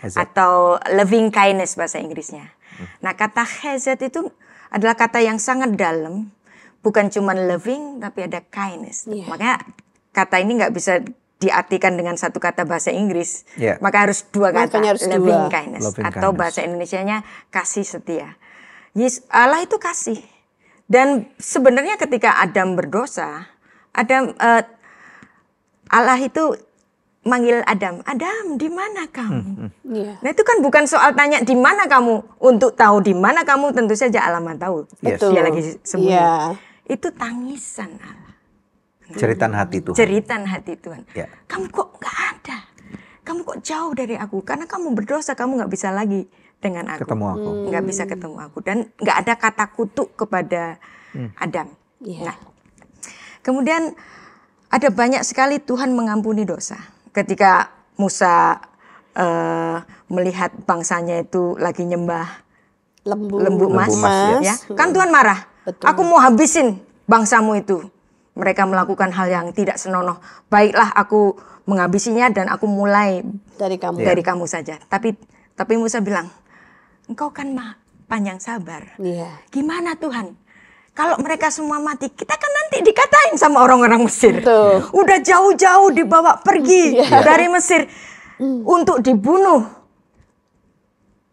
Hesed. Atau loving kindness bahasa Inggrisnya. Nah, kata hesed itu adalah kata yang sangat dalam. Bukan cuma loving, tapi ada kindness. Makanya kata ini nggak bisa diartikan dengan satu kata bahasa Inggris. Maka harus dua kata, Makanya harus loving dua. kindness. Loving Atau kindness. bahasa Indonesianya kasih setia. Allah itu kasih. Dan sebenarnya ketika Adam berdosa, Allah itu manggil Adam, Adam di mana kamu? Nah, itu kan bukan soal tanya di mana kamu. Untuk tahu di mana kamu tentu saja Allah Maha tahu. Yes. Dia lagi sembunyi. Iya. Itu tangisan Allah. Jeritan hati Tuhan. Jeritan hati Tuhan. Ya. Kamu kok nggak ada? Kamu kok jauh dari aku? Karena kamu berdosa, kamu nggak bisa lagi dengan aku. Ketemu aku. Nggak bisa ketemu aku. Dan nggak ada kata kutuk kepada Adam. Nah, kemudian ada banyak sekali Tuhan mengampuni dosa. Ketika Musa melihat bangsanya itu lagi nyembah lembu emas, ya, kan Tuhan marah. Betul. Aku mau habisin bangsamu itu. Mereka melakukan hal yang tidak senonoh. Baiklah, aku menghabisinya dan aku mulai Dari kamu. dari kamu saja. Tapi Musa bilang, engkau kan panjang sabar. Iya. Gimana Tuhan? Kalau mereka semua mati, kita kan nanti dikatain sama orang-orang Mesir. Betul. Udah jauh-jauh dibawa pergi dari Mesir untuk dibunuh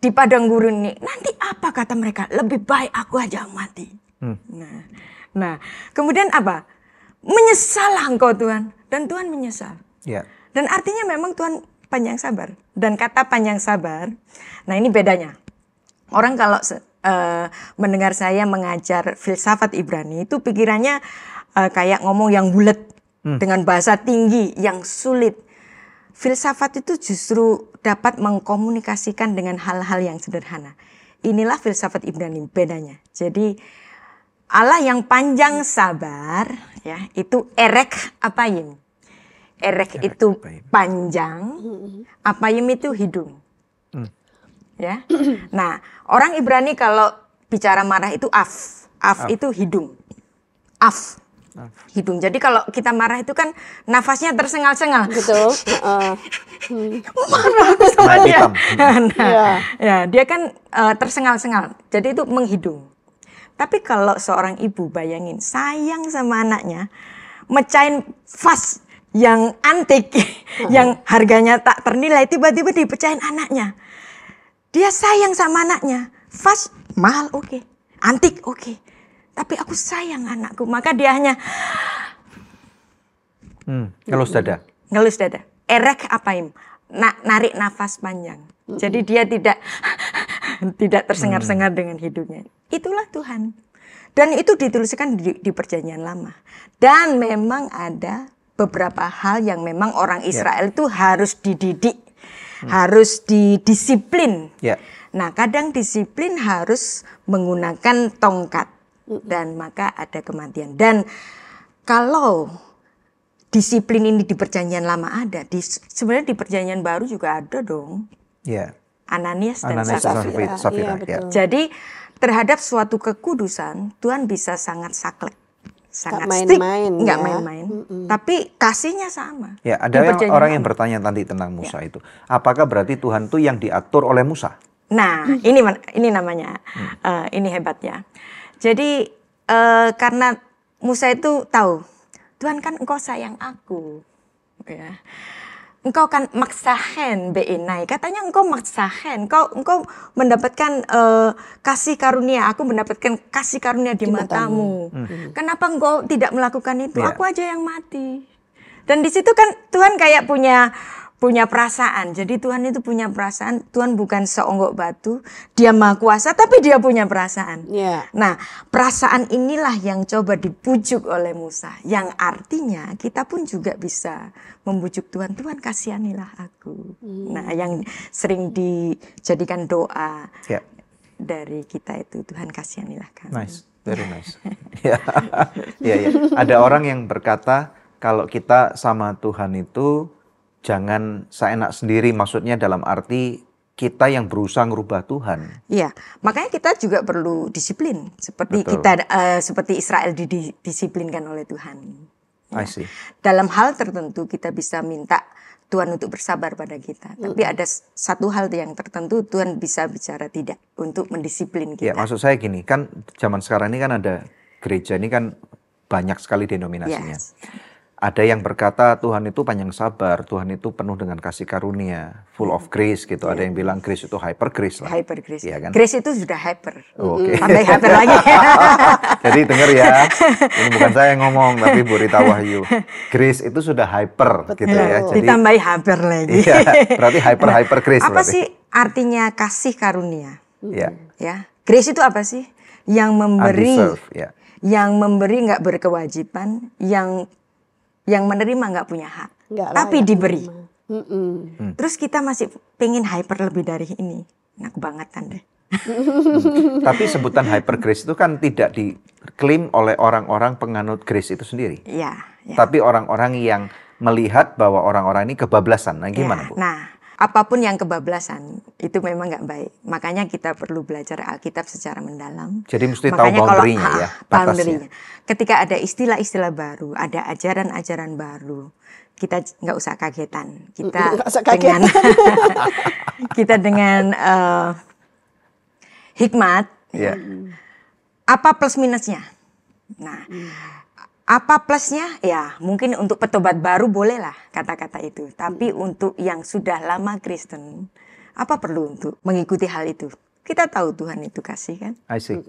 di padang gurun ini. Nanti apa kata mereka? Lebih baik aku aja yang mati. Nah, kemudian apa? Menyesallah engkau Tuhan. Dan Tuhan menyesal. Ya. Dan artinya memang Tuhan panjang sabar. Dan kata panjang sabar, nah ini bedanya. Orang kalau mendengar saya mengajar filsafat Ibrani itu pikirannya kayak ngomong yang bulat dengan bahasa tinggi yang sulit. Filsafat itu justru dapat mengkomunikasikan dengan hal-hal yang sederhana. Inilah filsafat Ibrani bedanya. Jadi Allah yang panjang sabar ya itu erek apayim. Erek itu panjang, apayim itu hidung. Ya. Nah, orang Ibrani kalau bicara marah itu af. Af itu hidung. Af. Hidung. Jadi kalau kita marah itu kan nafasnya tersengal-sengal. Betul. Marah aku sama dia. Iya. Ya, dia kan tersengal-sengal. Jadi itu menghidung. Tapi kalau seorang ibu bayangin sayang sama anaknya, mecahin vas yang antik, yang harganya tak ternilai, tiba-tiba dipecahin anaknya. Dia sayang sama anaknya. Vas mahal oke. Antik oke. Tapi aku sayang anakku. Maka dia hanya Ngelus dada. ngelus dada. Erek apaim. Narik nafas panjang. Jadi dia tidak tersengar-sengar dengan hidungnya. Itulah Tuhan. Dan itu dituliskan di Perjanjian Lama. Dan memang ada beberapa hal yang memang orang Israel itu harus dididik, harus didisiplin. Nah, kadang disiplin harus menggunakan tongkat dan maka ada kematian. Dan kalau disiplin ini di Perjanjian Lama ada, sebenarnya di Perjanjian Baru juga ada dong. Ananias dan Safira. Jadi terhadap suatu kekudusan Tuhan bisa sangat saklek, sangat strict, nggak main-main. Tapi kasihnya sama. Ada orang yang bertanya tadi tentang Musa itu, apakah berarti Tuhan itu yang diatur oleh Musa? Nah, ini namanya, ini hebatnya. Jadi karena Musa itu tahu, Tuhan kan engkau sayang aku, ya. Engkau kan maksahen beinai, katanya engkau maksahen, engkau mendapatkan kasih karunia, aku mendapatkan kasih karunia di matamu. Kenapa engkau tidak melakukan itu? Aku aja yang mati. Dan di situ kan Tuhan kayak punya perasaan. Jadi Tuhan itu punya perasaan. Tuhan bukan seonggok batu. Dia maha kuasa tapi dia punya perasaan. Nah, perasaan inilah yang coba dibujuk oleh Musa. Yang artinya kita pun juga bisa membujuk Tuhan. Tuhan kasihanilah aku. Nah, yang sering dijadikan doa dari kita itu, Tuhan kasihanilah kami. Nice, very nice. Ada orang yang berkata kalau kita sama Tuhan itu jangan seenak sendiri, maksudnya dalam arti kita yang berusaha merubah Tuhan. Iya, makanya kita juga perlu disiplin seperti kita seperti Israel didisiplinkan oleh Tuhan. I see. Dalam hal tertentu kita bisa minta Tuhan untuk bersabar pada kita. Tapi ada satu hal yang tertentu Tuhan bisa bicara tidak untuk mendisiplin kita. Ya, maksud saya gini, kan zaman sekarang ini kan ada gereja ini kan banyak sekali denominasinya. Ada yang berkata Tuhan itu panjang sabar, Tuhan itu penuh dengan kasih karunia, full of grace gitu. Ada yang bilang grace itu hyper grace lah. Hyper grace. Ya, kan? Grace itu sudah hyper. Tambah hyper lagi. Jadi dengar ya, ini bukan saya yang ngomong, tapi Bu Rita Wahyu. Grace itu sudah hyper gitu ya. Jadi, ditambahi hyper lagi. Iya, berarti hyper grace. Apa berarti sih artinya kasih karunia? Ya. Grace itu apa sih? Yang memberi. Undeserved, Yang memberi nggak berkewajiban, yang menerima nggak punya hak, tapi diberi. Terus kita masih pengen hyper lebih dari ini. Nah, kebangetan deh. Tapi sebutan hyper grace itu kan tidak diklaim oleh orang-orang penganut grace itu sendiri. Tapi orang-orang yang melihat bahwa orang-orang ini kebablasan. Nah, gimana Bu? Nah, apapun yang kebablasan itu memang nggak baik. Makanya kita perlu belajar Alkitab secara mendalam. Jadi mesti tahu boundary-nya ya, batasnya. Ketika ada istilah-istilah baru, ada ajaran-ajaran baru, kita nggak usah kagetan. Kita dengan hikmat. Apa plus minusnya? Nah, apa plusnya? Ya, mungkin untuk petobat baru bolehlah kata-kata itu. Tapi untuk yang sudah lama Kristen, apa perlu untuk mengikuti hal itu? Kita tahu Tuhan itu kasih kan? I see.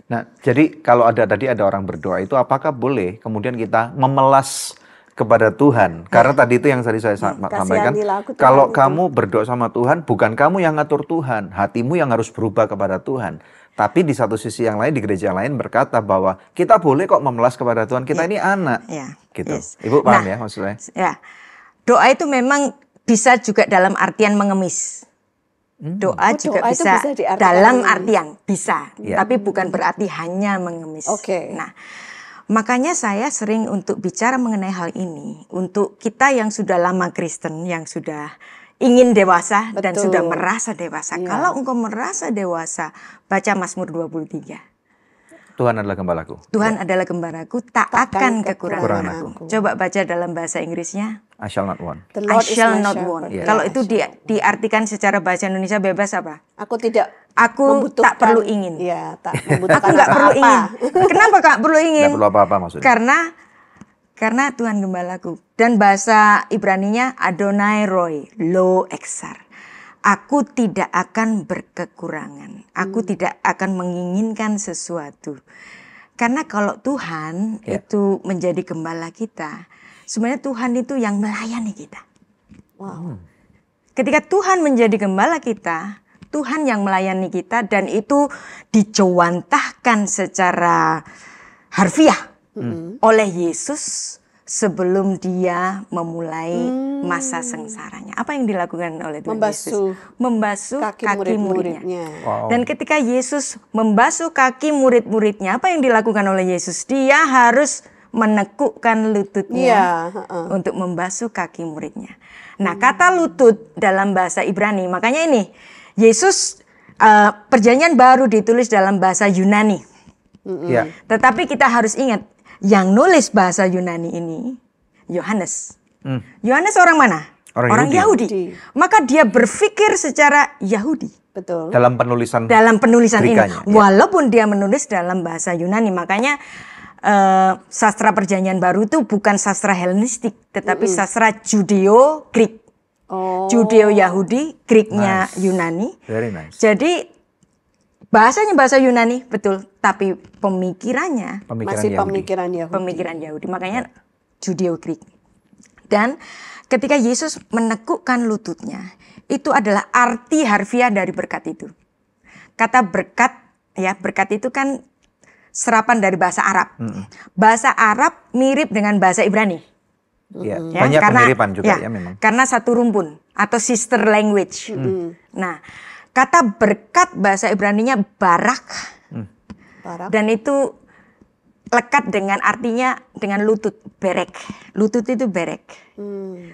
Nah, jadi kalau tadi ada orang berdoa itu, apakah boleh kemudian kita memelas kepada Tuhan? Karena tadi itu yang tadi saya sampaikan, kalau kamu berdoa sama Tuhan, bukan kamu yang ngatur Tuhan, hatimu yang harus berubah kepada Tuhan. Tapi di satu sisi yang lain, di gereja lain berkata bahwa kita boleh kok memelas kepada Tuhan, kita ini anak. Gitu. Ibu paham ya maksudnya? Doa itu memang bisa juga dalam artian mengemis. Doa juga bisa dalam artian, bisa. Tapi bukan berarti hanya mengemis. Nah, makanya saya sering untuk bicara mengenai hal ini. Untuk kita yang sudah lama Kristen, yang sudah ingin dewasa dan sudah merasa dewasa. Kalau engkau merasa dewasa, baca Mazmur 23. Tuhan adalah gembalaku. Tuhan adalah gembalaku, tak akan kekurangan aku. Coba baca dalam bahasa Inggrisnya. I shall not want. I shall not want. Kalau itu diartikan secara bahasa Indonesia bebas apa? Aku tak perlu ingin. Tak membutuhkan. Aku nggak perlu ingin. Kenapa Kak perlu ingin? Nggak perlu apa-apa maksudnya. Karena Tuhan gembalaku. Dan bahasa Ibraninya Adonai Roy, lo eksar. Aku tidak akan berkekurangan. Aku tidak akan menginginkan sesuatu. Karena kalau Tuhan itu menjadi gembala kita, sebenarnya Tuhan itu yang melayani kita. Ketika Tuhan menjadi gembala kita, Tuhan yang melayani kita, dan itu dicewantahkan secara harfiah oleh Yesus sebelum dia memulai masa sengsaranya. Apa yang dilakukan oleh Tuhan Yesus? Membasuh kaki murid-muridnya. Wow. Dan ketika Yesus membasuh kaki murid-muridnya, apa yang dilakukan oleh Yesus? Dia harus menekukkan lututnya untuk membasuh kaki muridnya. Nah, kata lutut dalam bahasa Ibrani, makanya ini Yesus perjanjian baru ditulis dalam bahasa Yunani. Ya. Tetapi kita harus ingat, yang nulis bahasa Yunani ini Yohanes. Yohanes orang mana? Orang Yahudi. Maka dia berpikir secara Yahudi. Betul. Dalam penulisan ini. Grikanya, Walaupun dia menulis dalam bahasa Yunani. Makanya sastra perjanjian baru itu bukan sastra Helenistik, tetapi sastra Judeo-Grik. Judeo-Yahudi, Griknya Yunani. Very nice. Jadi bahasanya bahasa Yunani, betul, tapi pemikirannya Masih Yahudi. pemikiran Yahudi. Makanya Judeo-Grik. Dan ketika Yesus menekukkan lututnya, itu adalah arti harfiah dari berkat itu. Kata berkat, ya, berkat itu kan serapan dari bahasa Arab. Bahasa Arab mirip dengan bahasa Ibrani. Ya, Ya, banyak karena, kemiripan juga ya memang. Karena satu rumpun atau sister language. Nah, kata berkat bahasa Ibraninya barak. Dan itu lekat dengan artinya dengan lutut, berek. Lutut itu berek.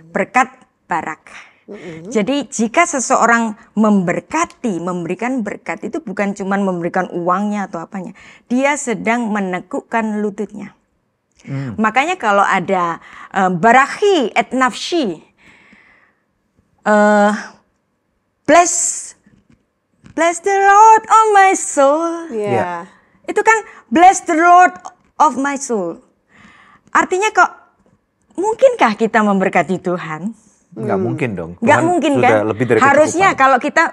Berkat, barak. Jadi jika seseorang memberkati, memberikan berkat, itu bukan cuma memberikan uangnya atau apanya. Dia sedang menekukkan lututnya. Makanya kalau ada barahi et nafshi, bless the Lord of my soul. Yeah. Itu kan bless the Lord of my soul. Artinya kok mungkinkah kita memberkati Tuhan? Nggak mungkin dong. Nggak Tuhan mungkin sudah kan? lebih dari Harusnya kecukupan. kalau kita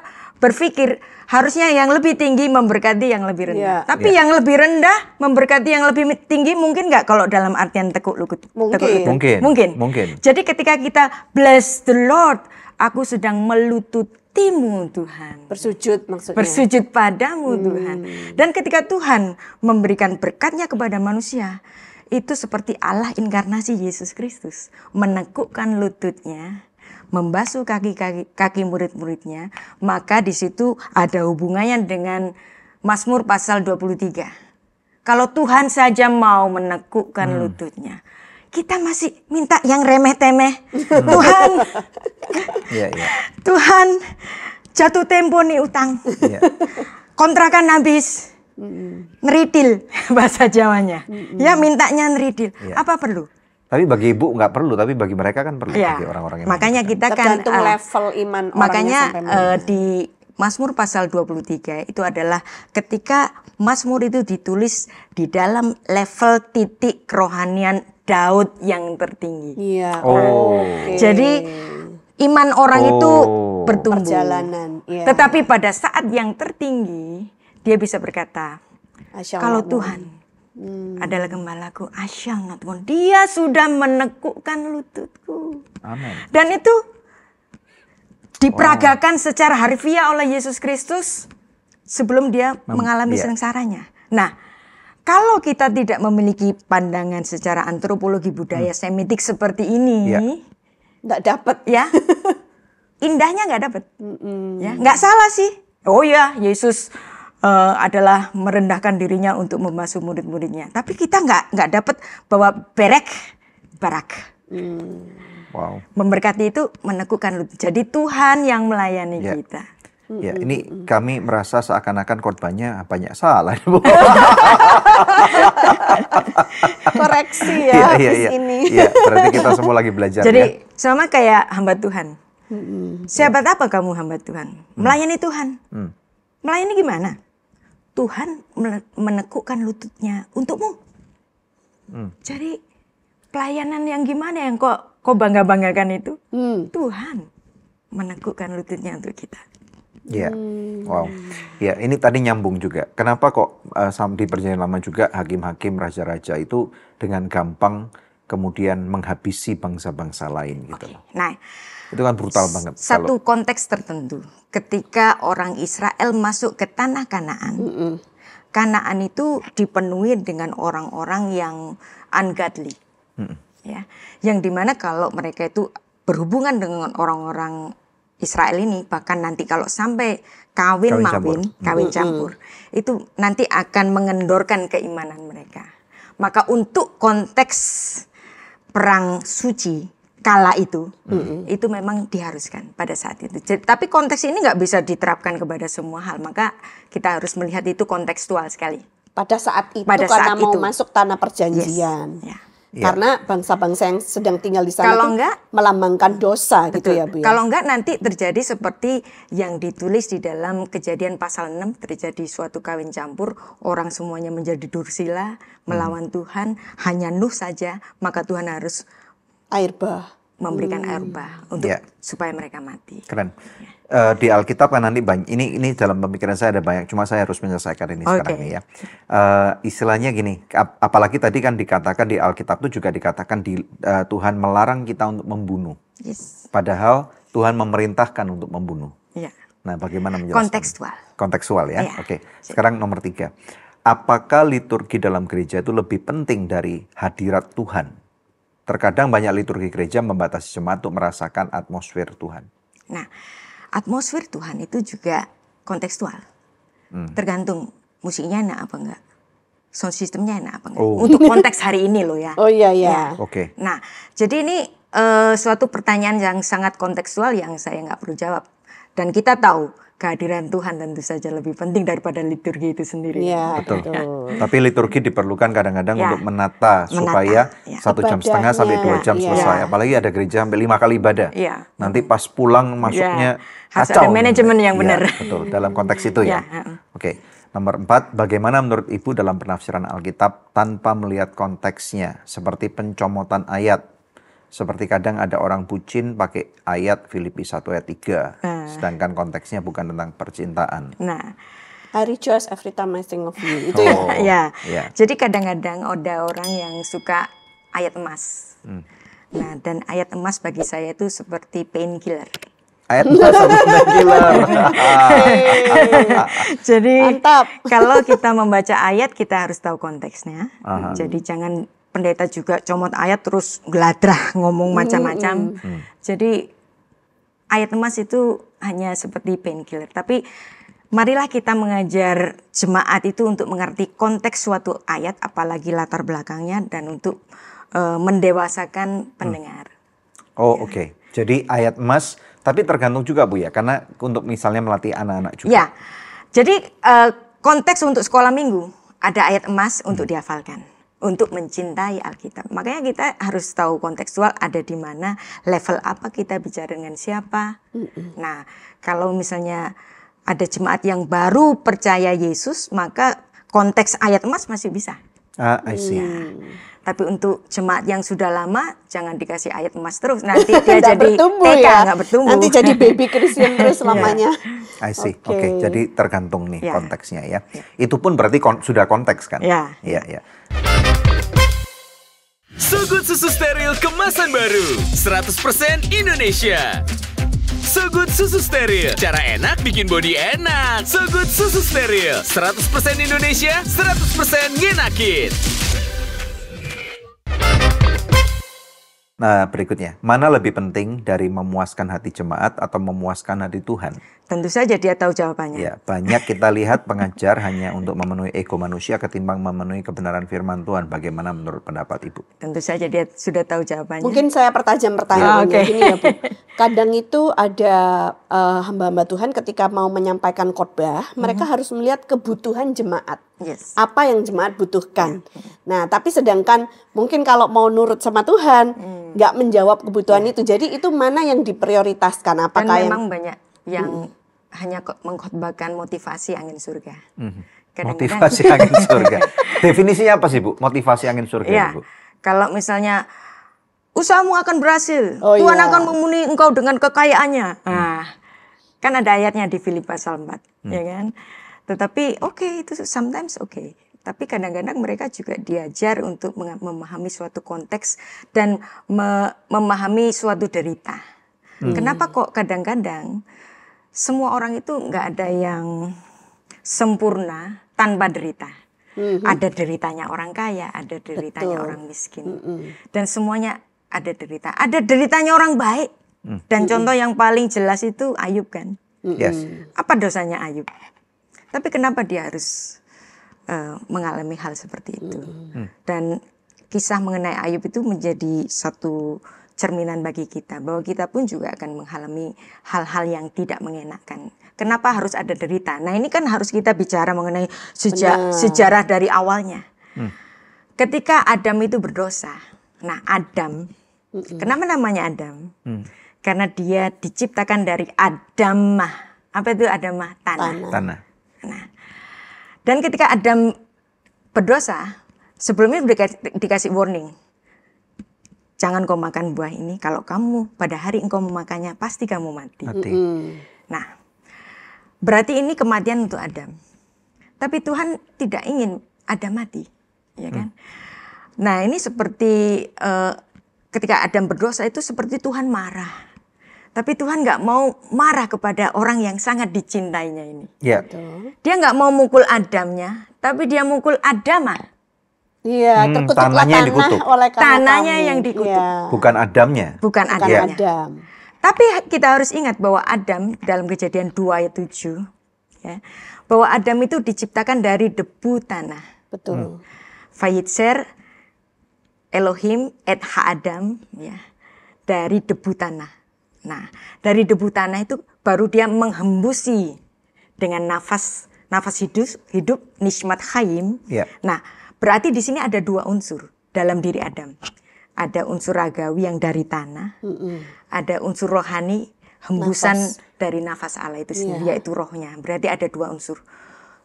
berpikir harusnya yang lebih tinggi memberkati yang lebih rendah. Yeah. Tapi yang lebih rendah memberkati yang lebih tinggi mungkin nggak kalau dalam artian tekuk lutut? Mungkin. Jadi ketika kita bless the Lord, aku sedang melututimu Tuhan. Bersujud maksudnya. Bersujud padamu Tuhan. Dan ketika Tuhan memberikan berkatnya kepada manusia, itu seperti Allah inkarnasi Yesus Kristus. Menekukkan lututnya, membasuh kaki murid-muridnya, maka di situ ada hubungannya dengan Mazmur pasal 23. Kalau Tuhan saja mau menekukkan lututnya, kita masih minta yang remeh-temeh. Tuhan, Tuhan, jatuh tempo nih utang. Kontrakan habis. Ngeridil bahasa Jawanya. Ya, mintanya ngeridil. Apa perlu? Tapi bagi ibu nggak perlu, tapi bagi mereka kan perlu. Ya, bagi orang-orang yang makanya kita kan tergantung level iman orangnya makanya sampai mana. di Mazmur pasal 23 itu adalah ketika Mazmur itu ditulis di dalam level titik kerohanian Daud yang tertinggi. Iya. Oh. Jadi iman orang itu bertumbuh. Perjalanan. Iya. Tetapi pada saat yang tertinggi dia bisa berkata, kalau Tuhan adalah gembalaku, I shall not want. Dia sudah menekukkan lututku. Amin. Dan itu diperagakan secara harfiah oleh Yesus Kristus sebelum dia mengalami sengsaranya. Nah, kalau kita tidak memiliki pandangan secara antropologi budaya Semitik seperti ini, nggak dapat ya, indahnya nggak dapat, ya, nggak salah sih. Oh ya, Yesus adalah merendahkan dirinya untuk membasuh murid-muridnya. Tapi kita nggak dapat bahwa barak. Wow. Memberkati itu menekukkan lutut. Jadi Tuhan yang melayani kita. Ya, ini kami merasa seakan-akan khotbahnya banyak salah. koreksi ya Iya. ini. Iya, berarti kita semua lagi belajar. Jadi sama kayak hamba Tuhan. Sahabat apa kamu hamba Tuhan? Melayani Tuhan. Melayani gimana? Tuhan menekukkan lututnya untukmu. Jadi pelayanan yang gimana yang kok bangga-banggakan itu? Tuhan menekukkan lututnya untuk kita. Iya, wow. Ya, ini tadi nyambung juga. Kenapa kok di perjanjian lama juga hakim-hakim, raja-raja itu dengan gampang kemudian menghabisi bangsa-bangsa lain gitu loh. Nah, Itu kan brutal banget. satu konteks tertentu, ketika orang Israel masuk ke tanah Kanaan, Kanaan itu dipenuhi dengan orang-orang yang ungodly, ya, yang dimana kalau mereka itu berhubungan dengan orang-orang Israel ini, bahkan nanti kalau sampai kawin campur, itu nanti akan mengendorkan keimanan mereka. Maka untuk konteks perang suci kala itu memang diharuskan pada saat itu. Jadi, tapi konteks ini nggak bisa diterapkan kepada semua hal, maka kita harus melihat itu kontekstual sekali. Pada saat itu Pada karena saat mau itu. masuk tanah perjanjian. Yes. Ya. Karena bangsa-bangsa yang sedang tinggal di sana Kalau tuh enggak, melambangkan dosa gitu ya Bu ya. Kalau enggak nanti terjadi seperti yang ditulis di dalam Kejadian pasal 6, terjadi suatu kawin campur, orang semuanya menjadi dursila, melawan Tuhan, hanya Nuh saja, maka Tuhan harus Air bah. memberikan air bah untuk Ya. supaya mereka mati. Keren. Di Alkitab kan nanti banyak, ini dalam pemikiran saya ada banyak, cuma saya harus menyelesaikan ini sekarang ini ya. Istilahnya gini, apalagi tadi kan dikatakan di Alkitab itu juga dikatakan Tuhan melarang kita untuk membunuh. Yes. Padahal Tuhan memerintahkan untuk membunuh. Ya. Nah, bagaimana menjelaskan? Kontekstual. Kontekstual ya. Iya. Oke. Sekarang nomor 3. Apakah liturgi dalam gereja itu lebih penting dari hadirat Tuhan? Terkadang banyak liturgi gereja membatasi jemaat untuk merasakan atmosfer Tuhan. Nah, atmosfer Tuhan itu juga kontekstual. Tergantung musiknya enak apa enggak. Sound systemnya enak apa enggak. Untuk konteks hari ini loh ya. Oh iya ya. Oke. Nah, jadi ini suatu pertanyaan yang sangat kontekstual yang saya nggak perlu jawab. Dan kita tahu kehadiran Tuhan tentu saja lebih penting daripada liturgi itu sendiri. Iya, Betul. betul. Tapi liturgi diperlukan kadang-kadang Ya. untuk menata supaya ya. 1,5 jam sampai 2 jam Ibadahnya, selesai. iya. Apalagi ada gereja sampai 5 kali ibadah. Iya. Nanti pas pulang masuknya Harus kacau. ada manajemen yang Iya, benar. betul. Dalam konteks itu ya. Ya, Oke. Nomor 4, bagaimana menurut Ibu dalam penafsiran Alkitab tanpa melihat konteksnya, seperti pencomotan ayat. Seperti kadang ada orang bucin pakai ayat Filipi 1 ayat 3, sedangkan konteksnya bukan tentang percintaan. Nah, I rejoice every time I think of you. Itu ya. Oh, ya. iya. Jadi kadang-kadang ada orang yang suka ayat emas. Nah, dan ayat emas bagi saya itu seperti painkiller. Ayat sama killer. Jadi Mantap. kalau kita membaca ayat kita harus tahu konteksnya. Jadi jangan pendeta juga comot ayat terus geladrah ngomong macam-macam. Jadi ayat emas itu hanya seperti painkiller. Tapi marilah kita mengajar jemaat itu untuk mengerti konteks suatu ayat, apalagi latar belakangnya, dan untuk mendewasakan pendengar. Oh, oke. Jadi ayat emas, tapi tergantung juga Bu ya, karena untuk misalnya melatih anak-anak juga. Ya, jadi konteks untuk sekolah minggu ada ayat emas untuk dihafalkan, untuk mencintai Alkitab. Makanya kita harus tahu kontekstual ada di mana, level apa kita bicara dengan siapa. Nah, kalau misalnya ada jemaat yang baru percaya Yesus, maka konteks ayat emas masih bisa. I see. Tapi untuk jemaat yang sudah lama, jangan dikasih ayat emas terus. Nanti dia Nggak jadi bertumbuh TK, ya. nggak bertumbuh. Nanti jadi baby Christian terus selamanya. I see. Oke. Oke, jadi tergantung nih Ya. konteksnya ya. Itu pun berarti sudah konteks kan? Ya. Iya, iya. So Good Susu Steril kemasan baru 100% Indonesia. So Good Susu Steril, cara enak bikin body enak. So Good Susu Steril, 100% Indonesia, 100% ngenakin. Nah, berikutnya, mana lebih penting dari memuaskan hati jemaat atau memuaskan hati Tuhan? Tentu saja dia tahu jawabannya. Ya, banyak kita lihat pengajar hanya untuk memenuhi ego manusia ketimbang memenuhi kebenaran firman Tuhan. Bagaimana menurut pendapat Ibu? Tentu saja dia sudah tahu jawabannya. Mungkin saya pertajam pertanyaannya Oke. gini ya Bu. Kadang itu ada hamba-hamba Tuhan ketika mau menyampaikan khotbah, mereka harus melihat kebutuhan jemaat. Yes. Apa yang jemaat butuhkan. Nah, tapi sedangkan mungkin kalau mau nurut sama Tuhan, nggak menjawab kebutuhan itu. Jadi itu mana yang diprioritaskan? Dan Apakah yang memang banyak yang hanya mengkhotbahkan motivasi angin surga. Kadang-kadang- Motivasi angin surga. Definisinya apa sih Bu? Motivasi angin surga Ya, Bu? kalau misalnya usahamu akan berhasil, Oh, Tuhan iya. akan memenuhi engkau dengan kekayaannya. Nah, kan ada ayatnya di Filipi pasal 4, ya kan? Tetapi oke, itu sometimes oke. tapi kadang-kadang mereka juga diajar untuk memahami suatu konteks dan memahami suatu derita. Kenapa kok kadang-kadang semua orang itu nggak ada yang sempurna tanpa derita. Ada deritanya orang kaya, ada deritanya orang miskin, dan semuanya ada derita. Ada deritanya orang baik. Dan contoh yang paling jelas itu Ayub kan. Yes. Apa dosanya Ayub? Tapi kenapa dia harus mengalami hal seperti itu? Dan kisah mengenai Ayub itu menjadi satu cerminan bagi kita, bahwa kita pun juga akan mengalami hal-hal yang tidak mengenakan. Kenapa harus ada derita? Nah, ini kan harus kita bicara mengenai sejarah dari awalnya. Ketika Adam itu berdosa. Nah, Adam, kenapa namanya Adam? Karena dia diciptakan dari Adamah. Apa itu Adamah? Tanah. Nah, dan ketika Adam berdosa, sebelumnya dikasih warning. Jangan kau makan buah ini, kalau kamu pada hari engkau memakannya, pasti kamu mati. Nah, berarti ini kematian untuk Adam. Tapi Tuhan tidak ingin Adam mati, ya kan? Nah, ini seperti ketika Adam berdosa itu seperti Tuhan marah. Tapi Tuhan nggak mau marah kepada orang yang sangat dicintainya ini. Ya. Dia nggak mau mukul Adamnya, tapi dia mukul Adamah. Iya, terkutuklah tanahnya yang dikutuk. oleh karena Tanahnya kamu. yang dikutuk. Iya. Bukan Adamnya. Bukan Bukan Adamnya. Adam. Tapi kita harus ingat bahwa Adam dalam Kejadian 2 ayat 7, ya, bahwa Adam itu diciptakan dari debu tanah. Betul. Vayitzer Elohim et ha-Adam, ya, dari debu tanah. Nah, dari debu tanah itu baru dia menghembusi dengan nafas hidup nishmat chaim. Ya. Nah, berarti di sini ada dua unsur dalam diri Adam. Ada unsur ragawi yang dari tanah, ada unsur rohani hembusan dari nafas Allah itu sendiri, yaitu rohnya. Berarti ada dua unsur.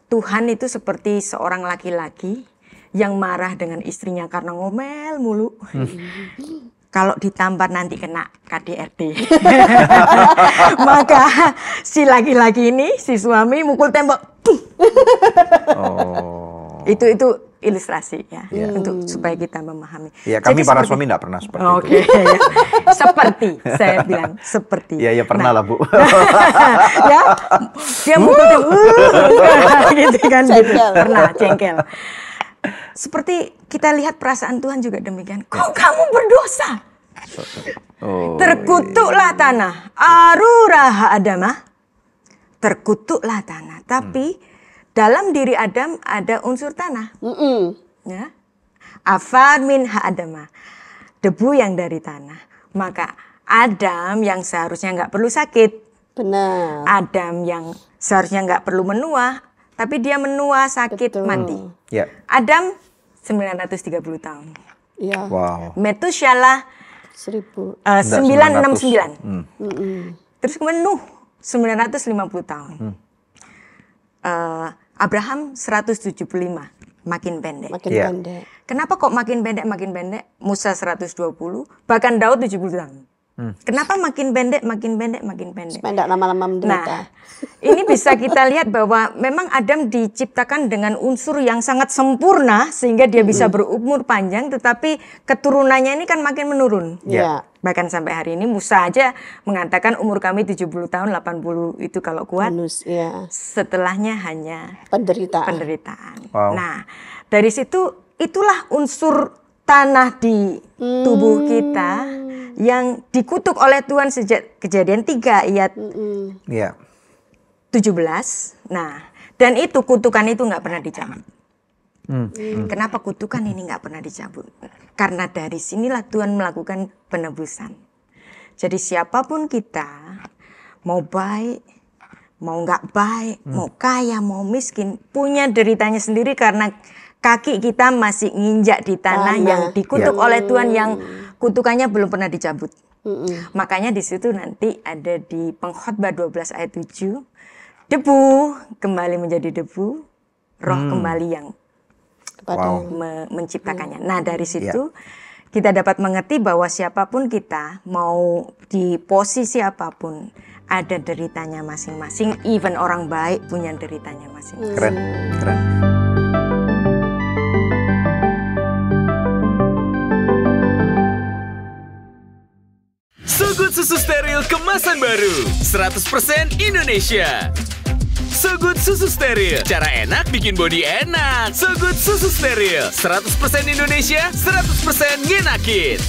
Tuhan itu seperti seorang laki-laki yang marah dengan istrinya karena ngomel mulu. Kalau ditampar nanti kena KDRT. Maka si laki-laki ini, si suami mukul tembok. Itu ilustrasi ya, untuk supaya kita memahami. Ya, kami Jadi para seperti- suami tidak pernah seperti itu. Oke, ya. Seperti saya bilang seperti. Ya pernah lah Bu. Ya, dia mukul gitu kan, gitu. Pernah jengkel. Seperti kita lihat perasaan Tuhan juga demikian. Kok kamu berdosa? Terkutuklah tanah. Arurah Adamah. Terkutuklah tanah. Tapi dalam diri Adam ada unsur tanah. Ya. Afar min ha-Adamah. Debu yang dari tanah. Maka Adam yang seharusnya nggak perlu sakit. Benar. Adam yang seharusnya nggak perlu menua, tapi dia menua sakit mati. Ya. Adam 930 tahun. Iya. Wow. Metushalah 1000. 969. Terus kemudian Nuh 950 tahun. Abraham 175, makin pendek. Makin Iya. pendek. Kenapa kok makin pendek? Musa 120, bahkan Daud 70 tahun. Kenapa makin pendek? Pendek lama-lama menderita. Nah, ini bisa kita lihat bahwa memang Adam diciptakan dengan unsur yang sangat sempurna sehingga dia bisa berumur panjang, tetapi keturunannya ini kan makin menurun. Iya. Bahkan sampai hari ini Musa aja mengatakan umur kami 70 tahun, 80 itu kalau kuat. Iya. Setelahnya hanya Penderitaan. Wow. Nah, dari situ itulah unsur tanah di tubuh kita yang dikutuk oleh Tuhan sejak Kejadian 3 ayat Iya. 17. Nah, dan itu kutukan itu nggak pernah dicabut. Kenapa kutukan ini nggak pernah dicabut? Karena dari sinilah Tuhan melakukan penebusan. Jadi siapapun kita, mau baik, mau nggak baik, mau kaya, mau miskin, punya deritanya sendiri karena kaki kita masih nginjak di tanah yang dikutuk oleh Tuhan, yang kutukannya belum pernah dicabut. Makanya di situ nanti ada di Pengkhotbah 12 ayat 7, debu kembali menjadi debu, roh kembali yang menciptakannya. Nah, dari situ kita dapat mengerti bahwa siapapun kita, mau di posisi apapun, ada deritanya masing-masing. Even orang baik punya deritanya masing-masing. Keren. So Good Susu Steril kemasan baru 100% Indonesia. So Good Susu Steril, cara enak bikin body enak. So Good Susu Steril, 100% Indonesia, 100% ngenakin.